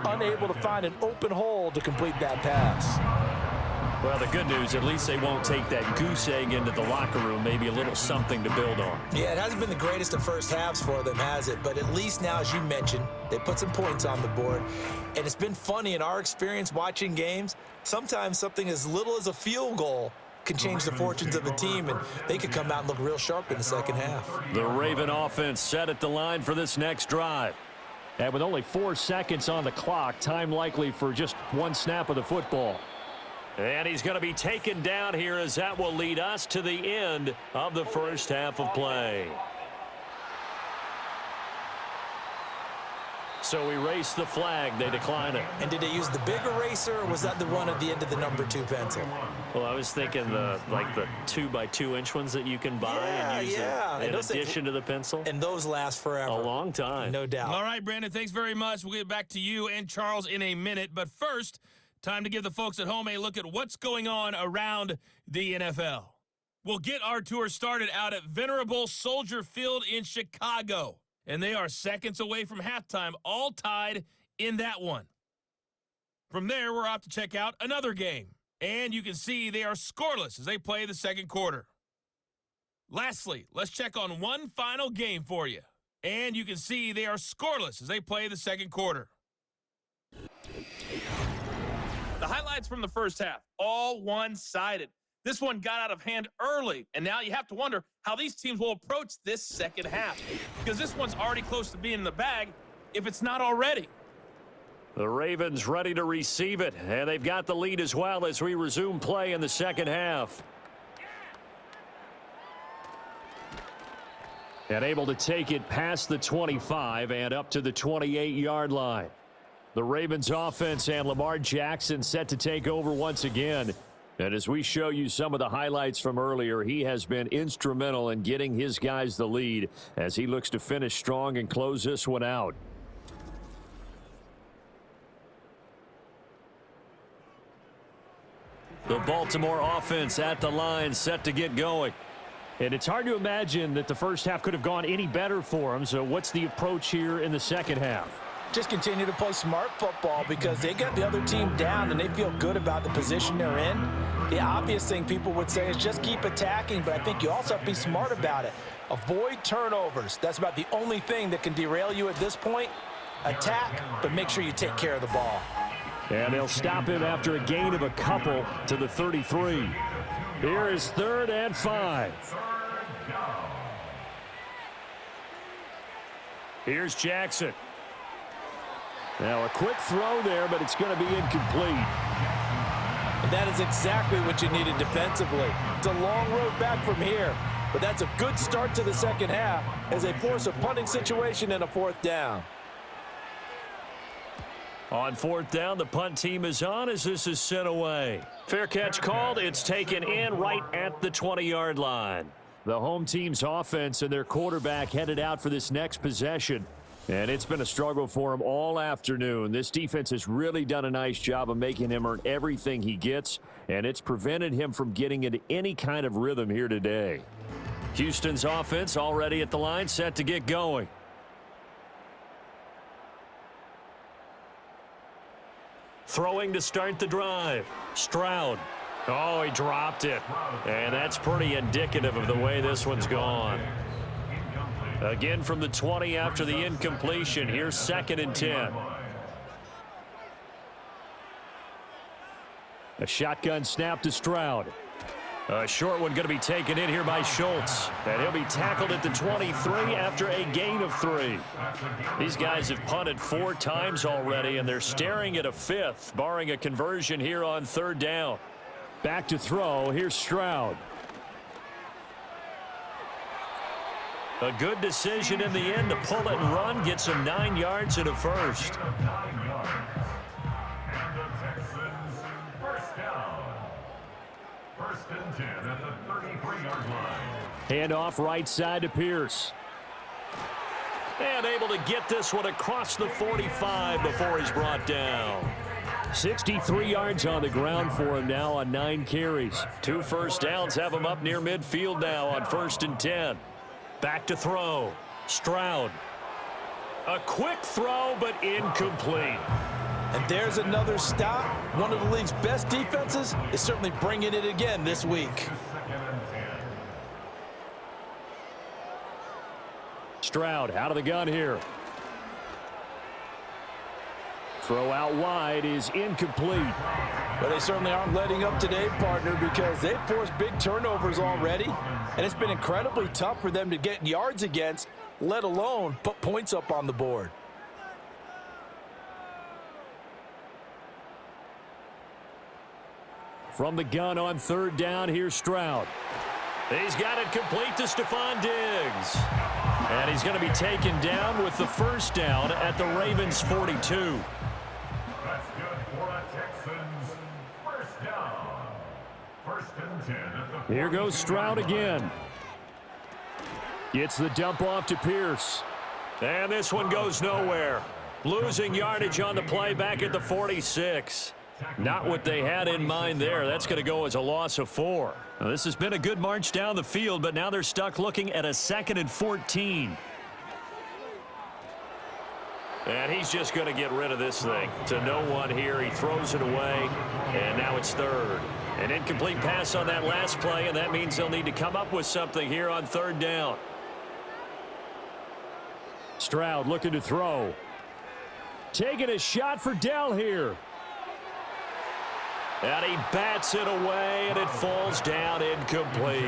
unable to find an open hole to complete that pass.
Well, the good news, at least they won't take that goose egg into the locker room, maybe a little something to build on.
Yeah, it hasn't been the greatest of first halves for them, has it? But at least now, as you mentioned, they put some points on the board. And it's been funny in our experience watching games, sometimes something as little as a field goal can change the fortunes of a team, and they could come out and look real sharp in the second half.
The Raven offense set at the line for this next drive. And with only 4 seconds on the clock, time likely for just 1 snap of the football. And he's going to be taken down here as that will lead us to the end of the first half of play. So erase the flag. They decline it.
And did they use the big eraser, or was that the one at the end of the number 2 pencil?
Well, I was thinking the 2x2-inch ones that you can buy and use in addition to the pencil.
And those last forever.
A long time.
No doubt.
All right, Brandon, thanks very much. We'll get back to you and Charles in a minute. But first, time to give the folks at home a look at what's going on around the NFL. We'll get our tour started out at Venerable Soldier Field in Chicago. And they are seconds away from halftime, all tied in that one. From there, we're off to check out another game. And you can see they are scoreless as they play the second quarter. Lastly, let's check on one final game for you. And you can see they are scoreless as they play the second quarter. The highlights from the first half, all one-sided. This one got out of hand early, and now you have to wonder how these teams will approach this second half, because this one's already close to being in the bag, if it's not already.
The Ravens ready to receive it, and they've got the lead as well as we resume play in the second half. And able to take it past the 25 and up to the 28-yard line. The Ravens offense and Lamar Jackson set to take over once again. And as we show you some of the highlights from earlier, he has been instrumental in getting his guys the lead as he looks to finish strong and close this one out. The Baltimore offense at the line set to get going. And it's hard to imagine that the first half could have gone any better for them. So what's the approach here in the second half?
Just continue to play smart football because they got the other team down and they feel good about the position they're in. The obvious thing people would say is just keep attacking, but I think you also have to be smart about it. Avoid turnovers. That's about the only thing that can derail you at this point. Attack, but make sure you take care of the ball.
And they'll stop him after a gain of a couple to the 33. Here is 3rd and 5. Here's Jackson. Now a quick throw there, but it's going to be incomplete.
And that is exactly what you needed defensively. It's a long road back from here, but that's a good start to the second half as they force a punting situation and a 4th down.
On 4th down, the punt team is on as this is sent away. Fair catch called. It's taken in right at the 20-yard line. The home team's offense and their quarterback headed out for this next possession. And it's been a struggle for him all afternoon. This defense has really done a nice job of making him earn everything he gets, and it's prevented him from getting into any kind of rhythm here today. Houston's offense already at the line, set to get going. Throwing to start the drive. Stroud. Oh, he dropped it. And that's pretty indicative of the way this one's gone. Again from the 20 after the incompletion. Here's 2nd and 10. A shotgun snap to Stroud. A short one going to be taken in here by Schultz. And he'll be tackled at the 23 after a gain of 3. These guys have punted 4 times already, and they're staring at a 5th, barring a conversion here on 3rd down. Back to throw. Here's Stroud. A good decision in the end to pull it and run. Gets him 9 yards and a 1st.
And the Texans, 1st down. 1st and 10 at the 33-yard line.
Handoff right side to Pierce. And able to get this one across the 45 before he's brought down. 63 yards on the ground for him now on 9 carries. 2 first downs have him up near midfield now on 1st and 10. Back to throw. Stroud. A quick throw, but incomplete.
And there's another stop. One of the league's best defenses is certainly bringing it again this week.
Stroud out of the gun here. Throw out wide is incomplete.
But they certainly aren't letting up today, partner, because they've forced big turnovers already. And it's been incredibly tough for them to get yards against, let alone put points up on the board.
From the gun on 3rd down, here's Stroud. He's got it complete to Stephon Diggs. And he's going to be taken down with the 1st down at the Ravens' 42.
That's good for the Texans. 1st down. 1st and 10 at the
Here goes Stroud again. Gets the dump off to Pierce. And this one goes nowhere. Losing yardage on the play back at the 46. Not what they had in mind there. That's going to go as a loss of 4. Now, this has been a good march down the field, but now they're stuck looking at a 2nd and 14. And he's just going to get rid of this thing. To no one here. He throws it away, and now it's 3rd. An incomplete pass on that last play, and that means they'll need to come up with something here on 3rd down. Stroud looking to throw. Taking a shot for Dell here. And he bats it away, and it falls down incomplete.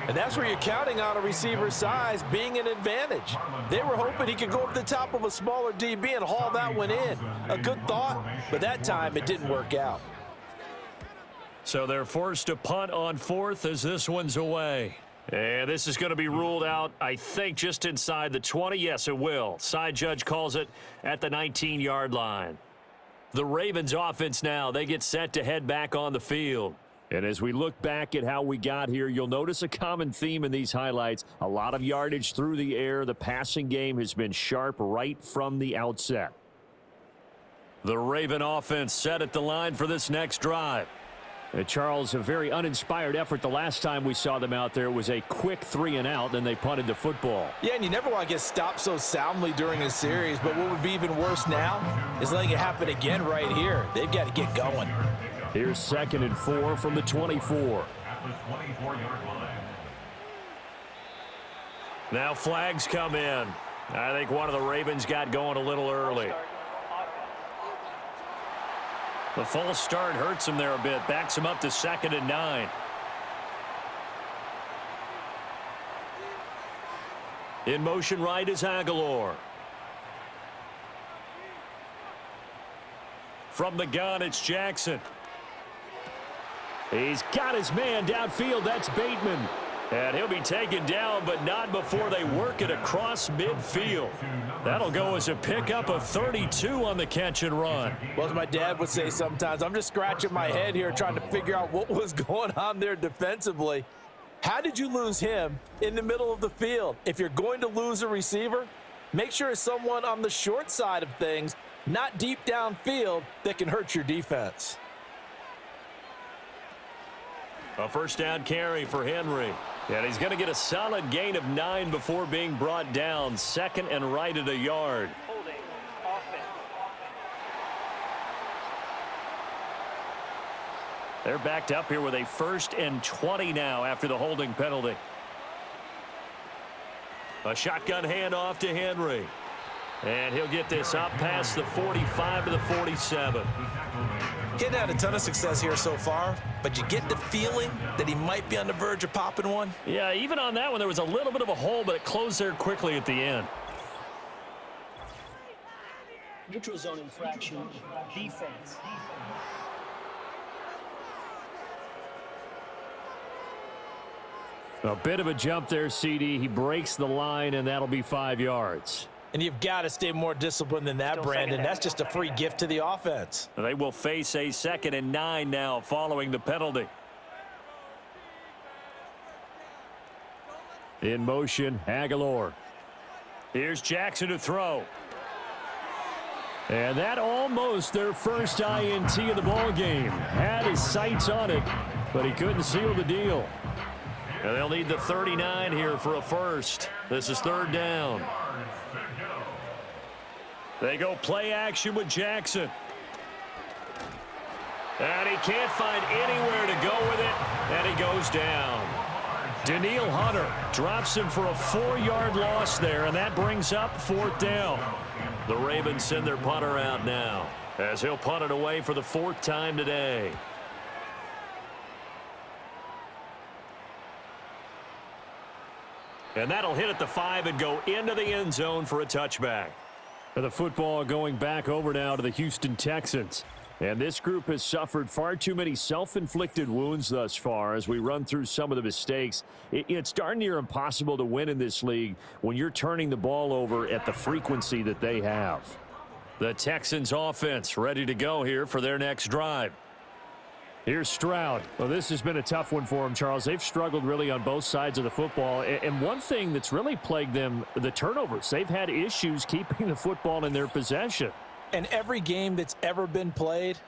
And that's where you're counting on a receiver's size being an advantage. They were hoping he could go up the top of a smaller DB and haul that one in. A good thought, but that time it didn't work out.
So they're forced to punt on 4th as this one's away. And this is going to be ruled out, I think, just inside the 20. Yes, it will. Side judge calls it at the 19-yard line. The Ravens offense now, they get set to head back on the field. And as we look back at how we got here, you'll notice a common theme in these highlights. A lot of yardage through the air. The passing game has been sharp right from the outset. The Raven offense set at the line for this next drive. Charles, a very uninspired effort the last time we saw them out there. It was a quick 3-and-out, then they punted the football.
Yeah, and you never want to get stopped so soundly during a series, but what would be even worse now is letting it happen again right here. They've got to get going.
Here's 2nd and 4 from the 24.
At the 24-yard line.
Now flags come in. I think one of the Ravens got going a little early. The false start hurts him there a bit. Backs him up to 2nd and 9. In motion right is Aguilar. From the gun, it's Jackson. He's got his man downfield. That's Bateman. And he'll be taken down, but not before they work it across midfield. That'll go as a pickup of 32 on the catch and run.
Well, as my dad would say sometimes, I'm just scratching my head here trying to figure out what was going on there defensively. How did you lose him in the middle of the field? If you're going to lose a receiver, make sure it's someone on the short side of things, not deep downfield, that can hurt your defense.
A first down carry for Henry. And he's going to get a solid gain of 9 before being brought down. 2nd and right at a yard.
Holding offense.
They're backed up here with a 1st and 20 now after the holding penalty. A shotgun handoff to Henry. And he'll get this up past the 45 to the 47.
Getting had a ton of success here so far, but you get the feeling that he might be on the verge of popping one.
Yeah, even on that one, there was a little bit of a hole, but it closed there quickly at the end.
Neutral zone infraction, defense.
A bit of a jump there, CD. He breaks the line, and that'll be 5 yards.
And you've got to stay more disciplined than that, Brandon. That's just a free gift to the offense.
They will face a 2nd and 9 now following the penalty. In motion, Aguilar. Here's Jackson to throw. And that almost their first INT of the ball game. Had his sights on it, but he couldn't seal the deal. And they'll need the 39 here for a first. This is 3rd down. They go play action with Jackson. And he can't find anywhere to go with it, and he goes down. Daniil Hunter drops him for a 4-yard loss there, and that brings up 4th down. The Ravens send their punter out now, as he'll punt it away for the 4th time today. And that'll hit at the 5 and go into the end zone for a touchback. The football going back over now to the Houston Texans. And this group has suffered far too many self-inflicted wounds thus far as we run through some of the mistakes. It's darn near impossible to win in this league when you're turning the ball over at the frequency that they have. The Texans offense ready to go here for their next drive. Here's Stroud. Well, this has been a tough one for them, Charles. They've struggled really on both sides of the football. And one thing that's really plagued them, the turnovers. They've had issues keeping the football in their possession.
And every game that's ever been played,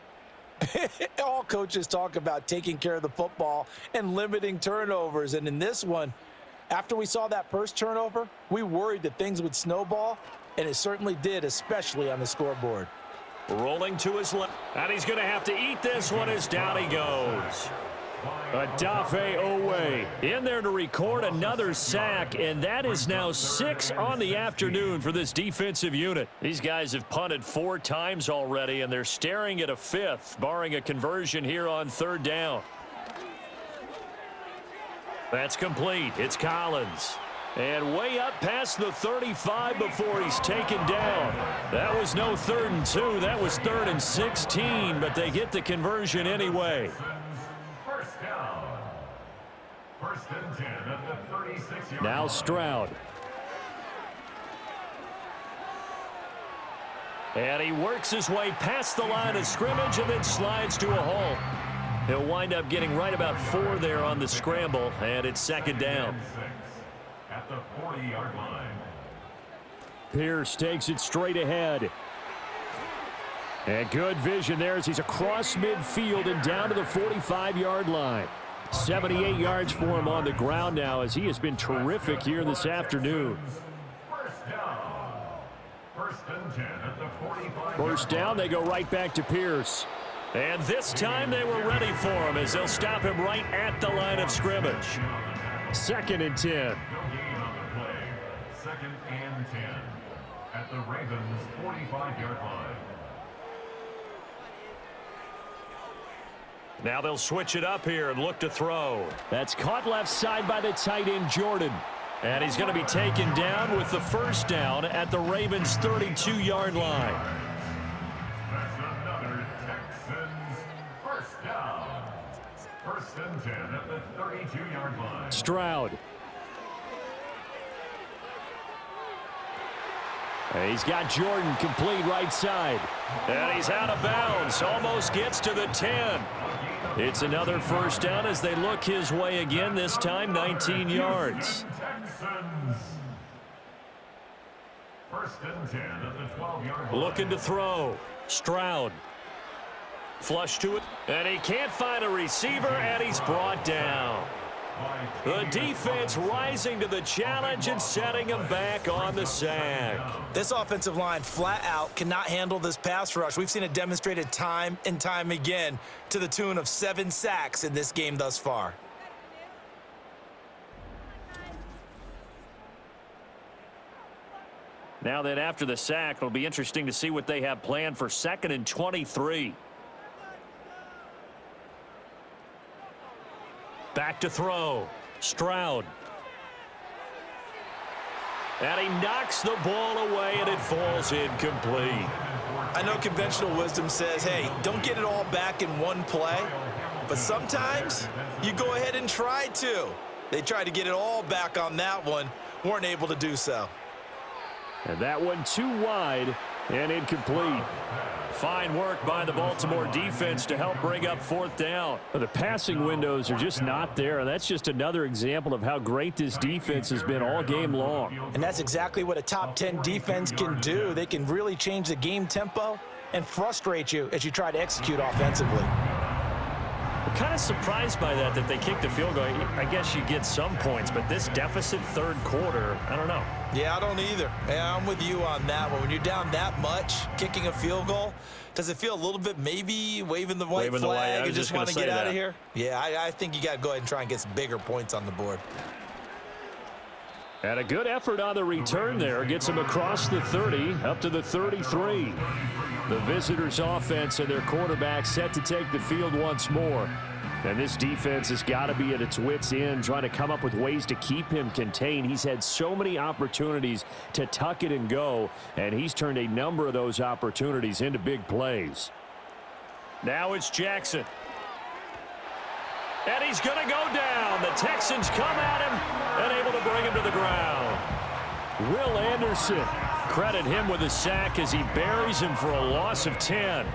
all coaches talk about taking care of the football and limiting turnovers. And in this one, after we saw that first turnover, we worried that things would snowball, and it certainly did, especially on the scoreboard.
Rolling to his left, and he's going to have to eat this one as down he goes. Adafe Owe in there to record another sack, and that is now 6 on the afternoon for this defensive unit. These guys have punted 4 times already, and they're staring at a 5th, barring a conversion here on 3rd down. That's complete. It's Collins. And way up past the 35 before he's taken down. That was no 3rd and 2. That was 3rd and 16, but they get the conversion anyway.
First down. 1st and 10. at the 36-yard
Now
line.
Stroud. And he works his way past the line of scrimmage and then slides to a halt. He'll wind up getting right about 4 there on the scramble, and it's second down.
At the 40-yard line.
Pierce takes it straight ahead. And good vision there as he's across midfield and down to the 45-yard line. 78 yards for him on the ground now as he has been terrific here this afternoon.
First down. First and 10 at the 45.
First down, they go right back to Pierce. And this time they were ready for him as they'll stop him right at the line of scrimmage. Second and 10.
No gain on the play. Second and 10 at the Ravens' 45-yard line.
Now they'll switch it up here and look to throw. That's caught left side by the tight end, Jordan. And he's going to be taken down with the first down at the Ravens' 32-yard line.
That's another Texans first down. First and 10 at the 32-yard line.
Stroud. And he's got Jordan complete right side. And he's out of bounds. Almost gets to the 10. It's another first down as they look his way again, this time 19 yards.
Texans. First and 10 at the 12-yard line.
Looking to throw. Stroud. Flush to it. And he can't find a receiver, and he's brought down. The defense rising to the challenge and setting him back on the sack.
This offensive line flat out cannot handle this pass rush. We've seen it demonstrated time and time again to the tune of 7 sacks in this game thus far.
Now then, after the sack, it'll be interesting to see what they have planned for second and 23. Back to throw. Stroud. And he knocks the ball away, and it falls incomplete.
I know conventional wisdom says, hey, don't get it all back in one play. But sometimes you go ahead and try to. They tried to get it all back on that one. Weren't able to do so.
And that one too wide and incomplete. Fine work by the Baltimore defense to help bring up fourth down. The passing windows are just not there. That's just another example of how great this defense has been all game long.
And that's exactly what a top 10 defense can do. They can really change the game tempo and frustrate you as you try to execute offensively.
I'm kind of surprised by that they kicked the field goal. I guess you get some points, but this deficit third quarter, I don't know.
Yeah, I don't either. Yeah, I'm with you on that one. When you're down that much, kicking a field goal, does it feel a little bit maybe waving the white flag and just want to get out of here? Yeah, I think you got to go ahead and try and get some bigger points on the board.
And a good effort on the return there. Gets him across the 30, up to the 33. The visitors' offense and their quarterback set to take the field once more. And this defense has got to be at its wits' end, trying to come up with ways to keep him contained. He's had so many opportunities to tuck it and go, and he's turned a number of those opportunities into big plays. Now it's Jackson. And he's going to go down. The Texans come at him and able to bring him to the ground. Will Anderson, credit him with a sack as he buries him for a loss of 10.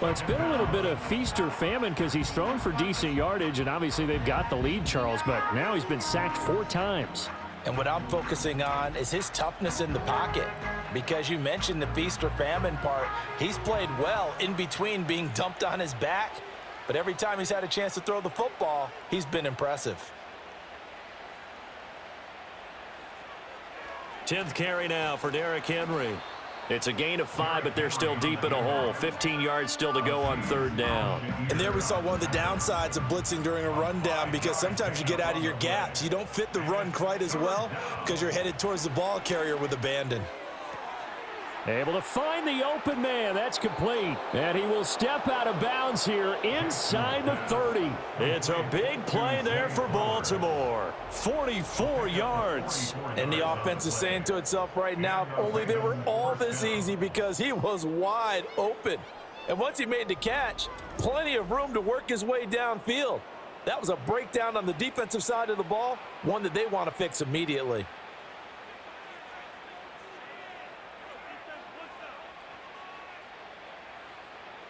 Well, it's been a little bit of feast or famine because he's thrown for decent yardage, and obviously they've got the lead, Charles, but now he's been sacked 4 times.
And what I'm focusing on is his toughness in the pocket, because you mentioned the feast or famine part. He's played well in between being dumped on his back, but every time he's had a chance to throw the football, he's been impressive.
10th carry now for Derrick Henry. It's a gain of 5, but they're still deep in a hole. 15 yards still to go on third down.
And there we saw one of the downsides of blitzing during a rundown, because sometimes you get out of your gaps. You don't fit the run quite as well because you're headed towards the ball carrier with abandon.
Able to find the open man. That's complete. And he will step out of bounds here inside the 30. It's a big play there for Baltimore. 44 yards.
And the offense is saying to itself right now, if only they were all this easy, because he was wide open. And once he made the catch, plenty of room to work his way downfield. That was a breakdown on the defensive side of the ball, one that they want to fix immediately.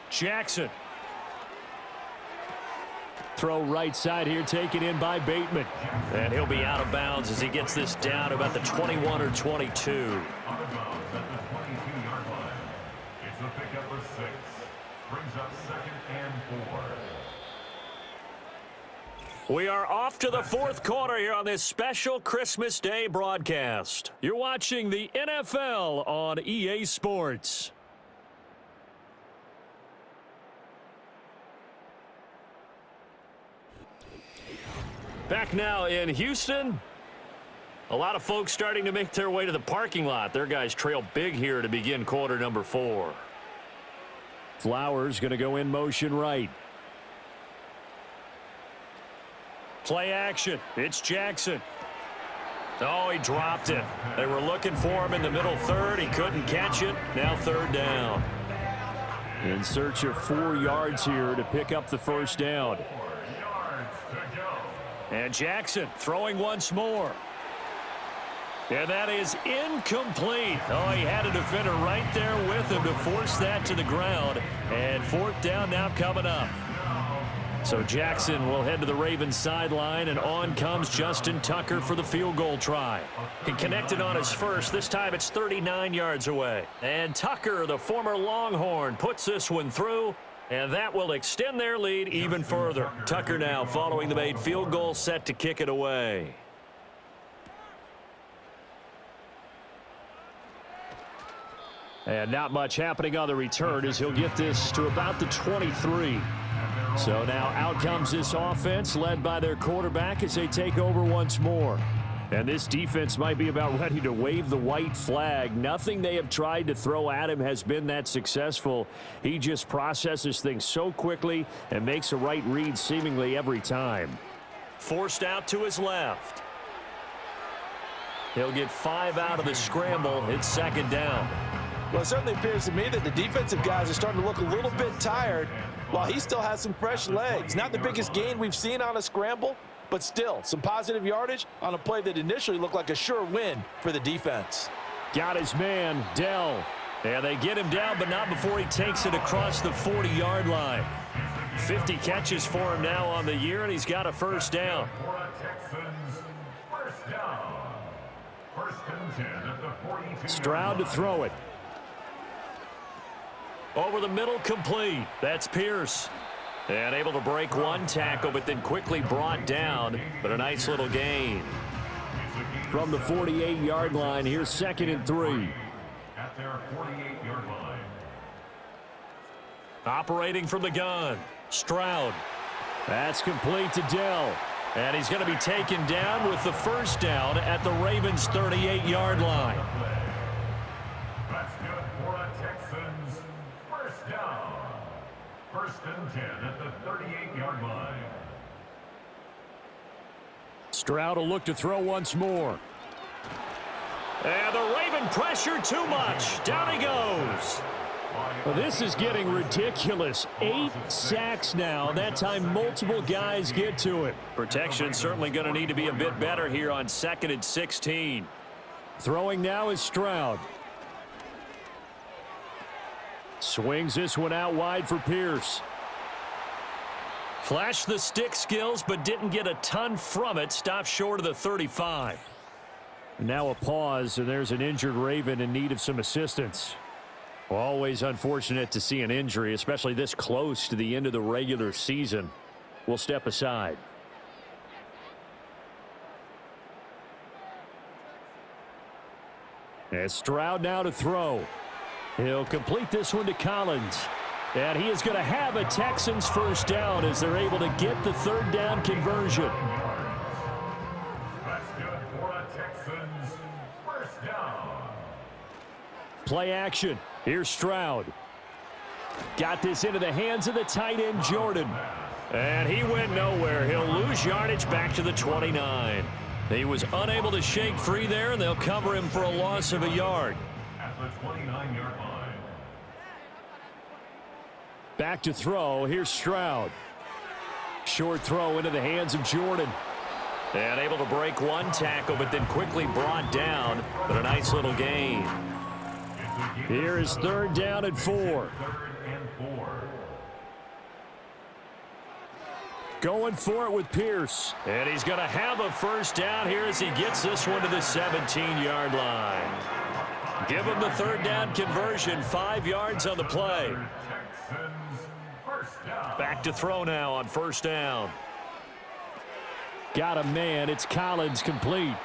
Jackson. Throw right side here, taken in by Bateman. And he'll be out of bounds as he gets this down to about the 21 or 22.
Out of bounds at the 22-yard line. It's a pickup of 6. Brings up 2nd and 4.
We are off to the fourth quarter here on this special Christmas Day broadcast. You're watching the NFL on EA Sports. Back now in Houston. A lot of folks starting to make their way to the parking lot. Their guys trail big here to begin quarter number 4. Flowers going to go in motion right. Play action. It's Jackson. Oh, he dropped it. They were looking for him in the middle third. He couldn't catch it. Now 3rd down. In search of 4 yards here to pick up the first down. And Jackson throwing once more. And that is incomplete. Oh, he had a defender right there with him to force that to the ground. And 4th down now coming up. So Jackson will head to the Ravens sideline, and on comes Justin Tucker for the field goal try. He connected on his first. This time it's 39 yards away. And Tucker, the former Longhorn, puts this one through. And that will extend their lead even further. Tucker now following the made field goal, set to kick it away. And not much happening on the return as he'll get this to about the 23. So now out comes this offense led by their quarterback as they take over once more. And this defense might be about ready to wave the white flag. Nothing they have tried to throw at him has been that successful. He just processes things so quickly and makes a right read seemingly every time. Forced out to his left. He'll get 5 out of the scramble. It's 2nd down.
Well, it certainly appears to me that the defensive guys are starting to look a little bit tired while he still has some fresh legs. Not the biggest gain we've seen on a scramble, but still, some positive yardage on a play that initially looked like a sure win for the defense.
Got his man, Dell. And they get him down, but not before he takes it across the 40-yard line. 50 catches for him now on the year, and he's got a first down.
Texans, first down. 1st and 10 at the 42.
Stroud to throw it. Over the middle, complete. That's Pierce. And able to break one tackle, but then quickly brought down. But a nice little gain. From the 48-yard line, here's 2nd and 3.
At their 48-yard line.
Operating from the gun, Stroud. That's complete to Dell. And he's going to be taken down with the first down at the Ravens' 38-yard line.
That's good for a Texans first down. 1st and 10 at the 38-yard line.
Stroud will look to throw once more. And the Raven pressure too much. Down he goes. Well, this is getting ridiculous. 8 sacks now. That time multiple guys get to it. Protection certainly going to need to be a bit better here on 2nd and 16. Throwing now is Stroud. Swings this one out wide for Pierce. Flashed the stick skills, but didn't get a ton from it. Stopped short of the 35. Now a pause, and there's an injured Raven in need of some assistance. Always unfortunate to see an injury, especially this close to the end of the regular season. We'll step aside. And Stroud now to throw. He'll complete this one to Collins. And he is going to have a Texans first down as they're able to get the 3rd down conversion.
That's good for a Texans first down.
Play action. Here's Stroud. Got this into the hands of the tight end, Jordan. And he went nowhere. He'll lose yardage back to the 29. He was unable to shake free there, and they'll cover him for a loss of a yard.
At the 29-yard line.
Back to throw. Here's Stroud. short throw into the hands of Jordan.
And able to break one tackle, but then quickly brought down. But a nice little gain.
Here is 3rd down and 4. Going for it with Pierce.
And he's going to have a 1st down here as he gets this one to the 17-yard line. Give him the 3rd down conversion, 5 yards on the play. Back to throw now on 1st down.
Got a man. It's Collins complete.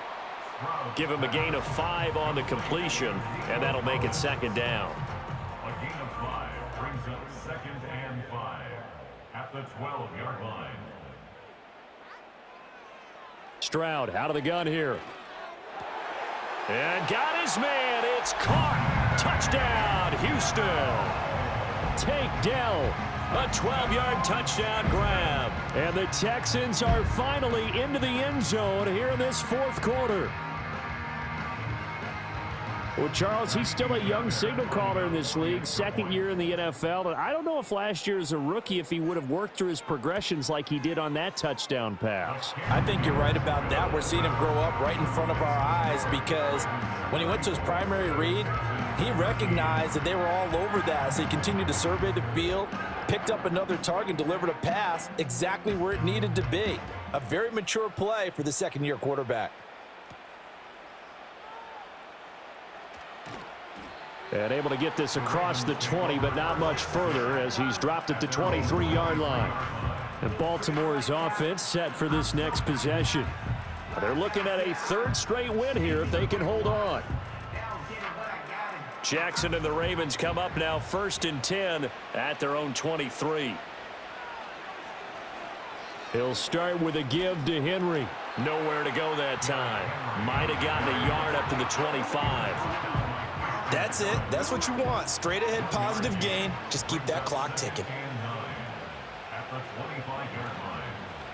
Give him a gain of 5 on the completion, and that'll make it 2nd down.
A gain of 5 brings up 2nd and 5 at the 12-yard line.
Stroud out of the gun here.
And got his man. It's caught. Touchdown, Houston.
Take Dell.
A 12-yard touchdown grab.
And the Texans are finally into the end zone here in this 4th quarter. Well, Charles, he's still a young signal caller in this league, 2nd year in the NFL. And I don't know if last year as a rookie, if he would have worked through his progressions like he did on that touchdown pass.
I think you're right about that. We're seeing him grow up right in front of our eyes because when he went to his primary read, he recognized that they were all over that. So he continued to survey the field, picked up another target, delivered a pass exactly where it needed to be. A very mature play for the 2nd-year quarterback.
And able to get this across the 20, but not much further as he's dropped at the 23-yard line. And Baltimore's offense set for this next possession. They're looking at a 3rd straight win here if they can hold on.
Jackson and the Ravens come up now 1st and 10 at their own 23.
He'll start with a give to Henry.
Nowhere to go that time. Might have gotten a yard up to the 25.
That's it. That's what you want. Straight ahead positive gain. Just keep that clock ticking.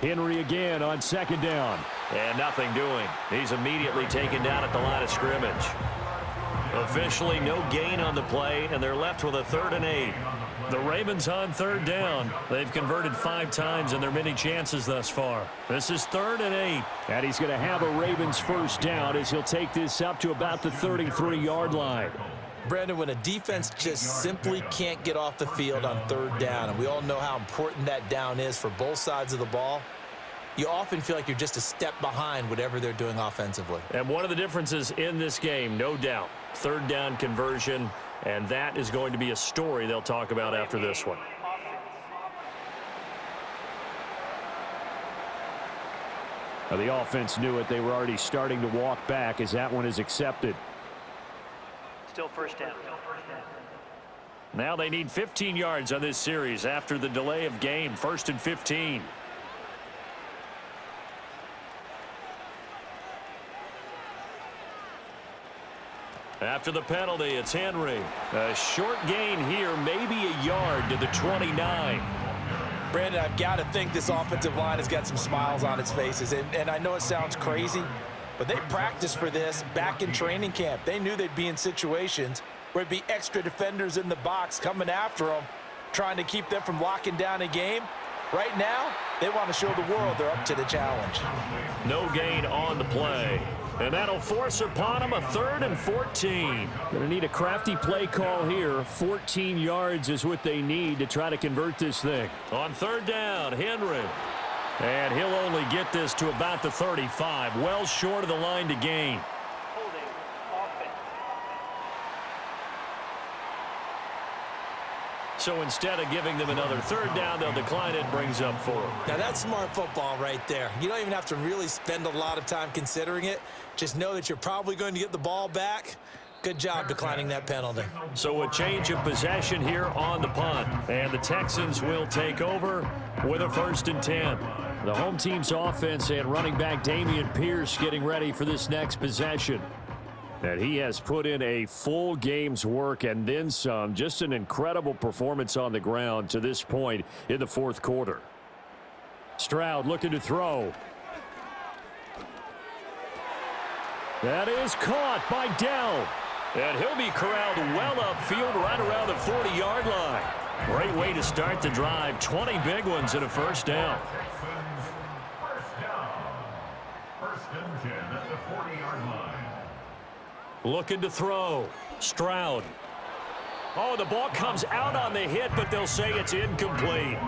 Henry again on 2nd down.
And nothing doing. He's immediately taken down at the line of scrimmage. Officially no gain on the play, and they're left with a 3rd and 8.
The Ravens on 3rd down. They've converted 5 times in their many chances thus far. This is 3rd and 8. And he's going to have a Ravens 1st down as he'll take this up to about the 33-yard line.
Brandon, when a defense just simply can't get off the field on 3rd down, and we all know how important that down is for both sides of the ball, you often feel like you're just a step behind whatever they're doing offensively.
And one of the differences in this game, no doubt, 3rd down conversion, and that is going to be a story they'll talk about after this one.
Now, the offense knew it. They were already starting to walk back as that one is accepted.
Still 1st down.
Now they need 15 yards on this series after the delay of game. 1st and 15. After the penalty, it's Henry. A short gain here, maybe a yard to the 29.
Brandon, I've got to think this offensive line has got some smiles on its faces. And I know it sounds crazy, but they practiced for this back in training camp. They knew they'd be in situations where there'd be extra defenders in the box coming after them, trying to keep them from locking down a game. Right now, they want to show the world they're up to the challenge.
No gain on the play. And that'll force upon him a 3rd and 14.
Going to need a crafty play call here. 14 yards is what they need to try to convert this thing.
On 3rd down, Henry.
And he'll only get this to about the 35. Well short of the line to gain.
Holding offense.
So instead of giving them another 3rd down, they'll decline it, brings up 4.
Now that's smart football right there. You don't even have to really spend a lot of time considering it. Just know that you're probably going to get the ball back. Good job declining that penalty.
So a change of possession here on the punt. And the Texans will take over with a 1st and 10.
The home team's offense and running back Dameon Pierce getting ready for this next possession. And he has put in a full game's work and then some. Just an incredible performance on the ground to this point in the 4th quarter. Stroud looking to throw. That is caught by Dell.
And he'll be corralled well upfield right around the 40-yard line. Great way to start the drive. 20 big ones and a first down.
Texans first down. First and 10 at the 40-yard line.
Looking to throw. Stroud. Oh, the ball comes out on the hit, but they'll say it's incomplete.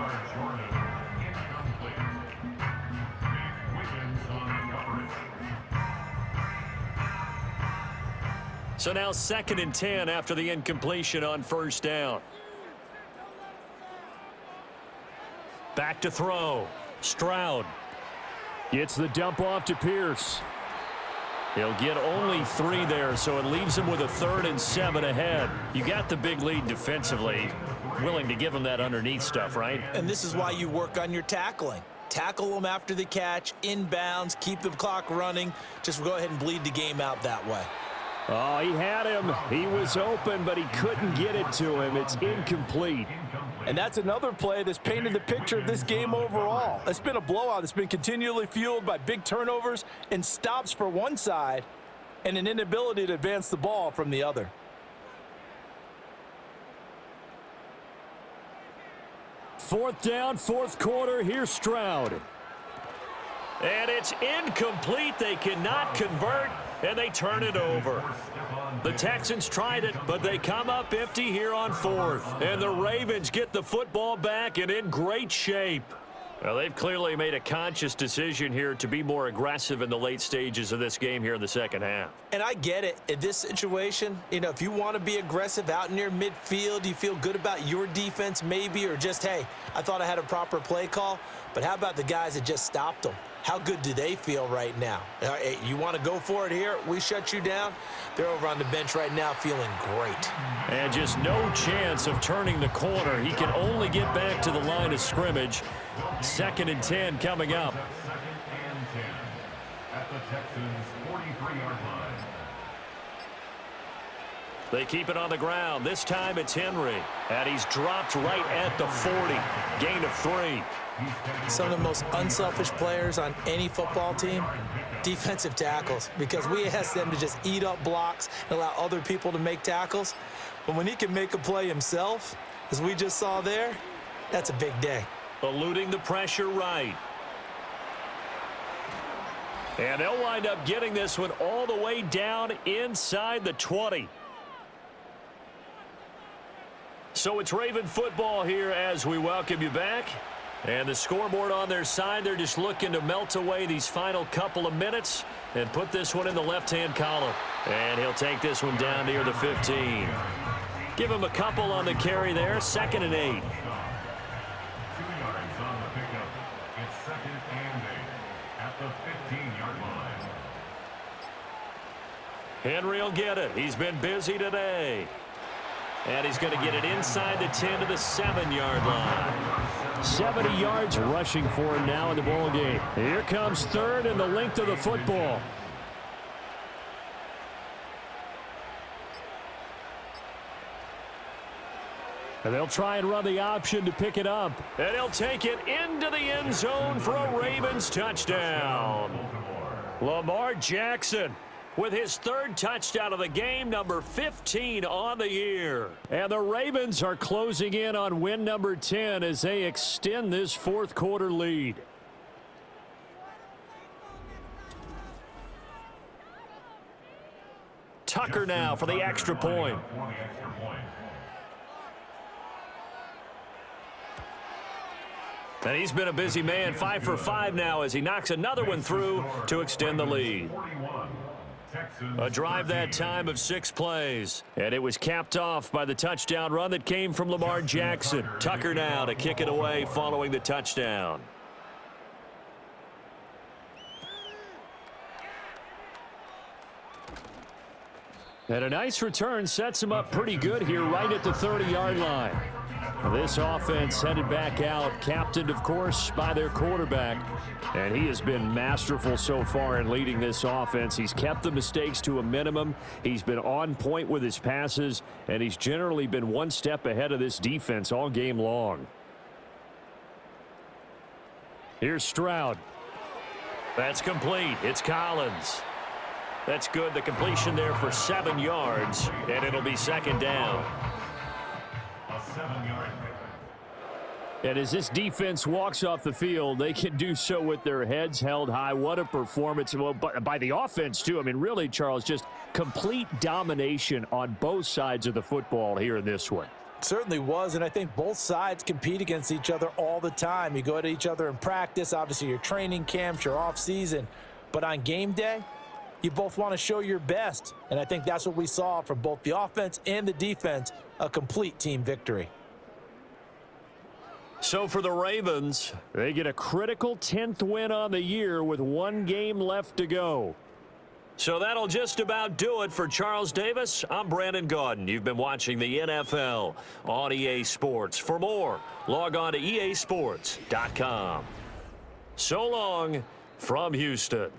So now 2nd and 10 after the incompletion on first down. Back to throw. Stroud.
Gets the dump off to Pierce.
He'll get only 3 there, so it leaves him with a 3rd and 7 ahead. You got the big lead defensively. Willing to give him that underneath stuff, right?
And this is why you work on your tackling. Tackle them after the catch, inbounds, keep the clock running. Just go ahead and bleed the game out that way.
Oh, he had him. He was open, but he couldn't get it to him. It's incomplete.
And that's another play that's painted the picture of this game overall. It's been a blowout. It's been continually fueled by big turnovers and stops for one side and an inability to advance the ball from the other.
Fourth down, fourth quarter. Here's Stroud.
And it's incomplete. They cannot convert, and they turn it over. The Texans tried it, but they come up empty here on 4th. And the Ravens get the football back and in great shape. Well, they've clearly made a conscious decision here to be more aggressive in the late stages of this game here in the second half.
And I get it. In this situation, you know, if you want to be aggressive out near midfield, you feel good about your defense maybe, or just, hey, I thought I had a proper play call. But how about the guys that just stopped them? How good do they feel right now? Hey, you want to go for it here? We shut you down? They're over on the bench right now feeling great.
And just no chance of turning the corner. He can only get back to the line of scrimmage. 2nd and 10 coming up.
2nd and 10 at the Texans' 43-yard line.
They keep it on the ground. This time it's Henry. And he's dropped right at the 40. Gain of 3.
Some of the most unselfish players on any football team, defensive tackles, because we ask them to just eat up blocks and allow other people to make tackles. But when he can make a play himself, as we just saw there, that's a big day.
Eluding the pressure right. And they'll wind up getting this one all the way down inside the 20. So it's Raven football here as we welcome you back. And the scoreboard on their side, they're just looking to melt away these final couple of minutes and put this one in the left-hand column. And he'll take this one down near the 15. Give him a couple on the carry there, 2nd and 8.
2 yards on the pickup. It's 2nd and 8 at the 15-yard line.
Henry will get it. He's been busy today. And he's going to get it inside the 10 to the 7-yard line.
70 yards rushing for him now in the ball game. Here comes 3rd and the length of the football. And they'll try and run the option to pick it up.
And he'll take it into the end zone for a Ravens touchdown. Lamar Jackson with his 3rd touchdown of the game, number 15 on the year.
And the Ravens are closing in on win number 10 as they extend this 4th quarter lead.
Tucker now for the extra point. And he's been a busy man, 5 for 5 now as he knocks another one through to extend the lead. A drive that time of 6 plays. And it was capped off by the touchdown run that came from Lamar Jackson. Tucker now to kick it away following the touchdown.
And a nice return sets him up pretty good here right at the 30-yard line. This offense headed back out, captained, of course, by their quarterback. And he has been masterful so far in leading this offense. He's kept the mistakes to a minimum. He's been on point with his passes, and he's generally been one step ahead of this defense all game long. Here's Stroud.
That's complete. It's Collins. That's good. The completion there for 7 yards, and it'll be 2nd down.
A 7-yard pickup.
And as this defense walks off the field, they can do so with their heads held high. What a performance. Well, by the offense, too. I mean, really, Charles, just complete domination on both sides of the football here in this one.
Certainly was, and I think both sides compete against each other all the time. You go at each other in practice, obviously your training camps, your off-season, but on game day, you both want to show your best, and I think that's what we saw from both the offense and the defense, a complete team victory.
So for the Ravens, they get a critical 10th win on the year with one game left to go.
So that'll just about do it for Charles Davis. I'm Brandon Gaudin. You've been watching the NFL on EA Sports. For more, log on to easports.com. So long from Houston.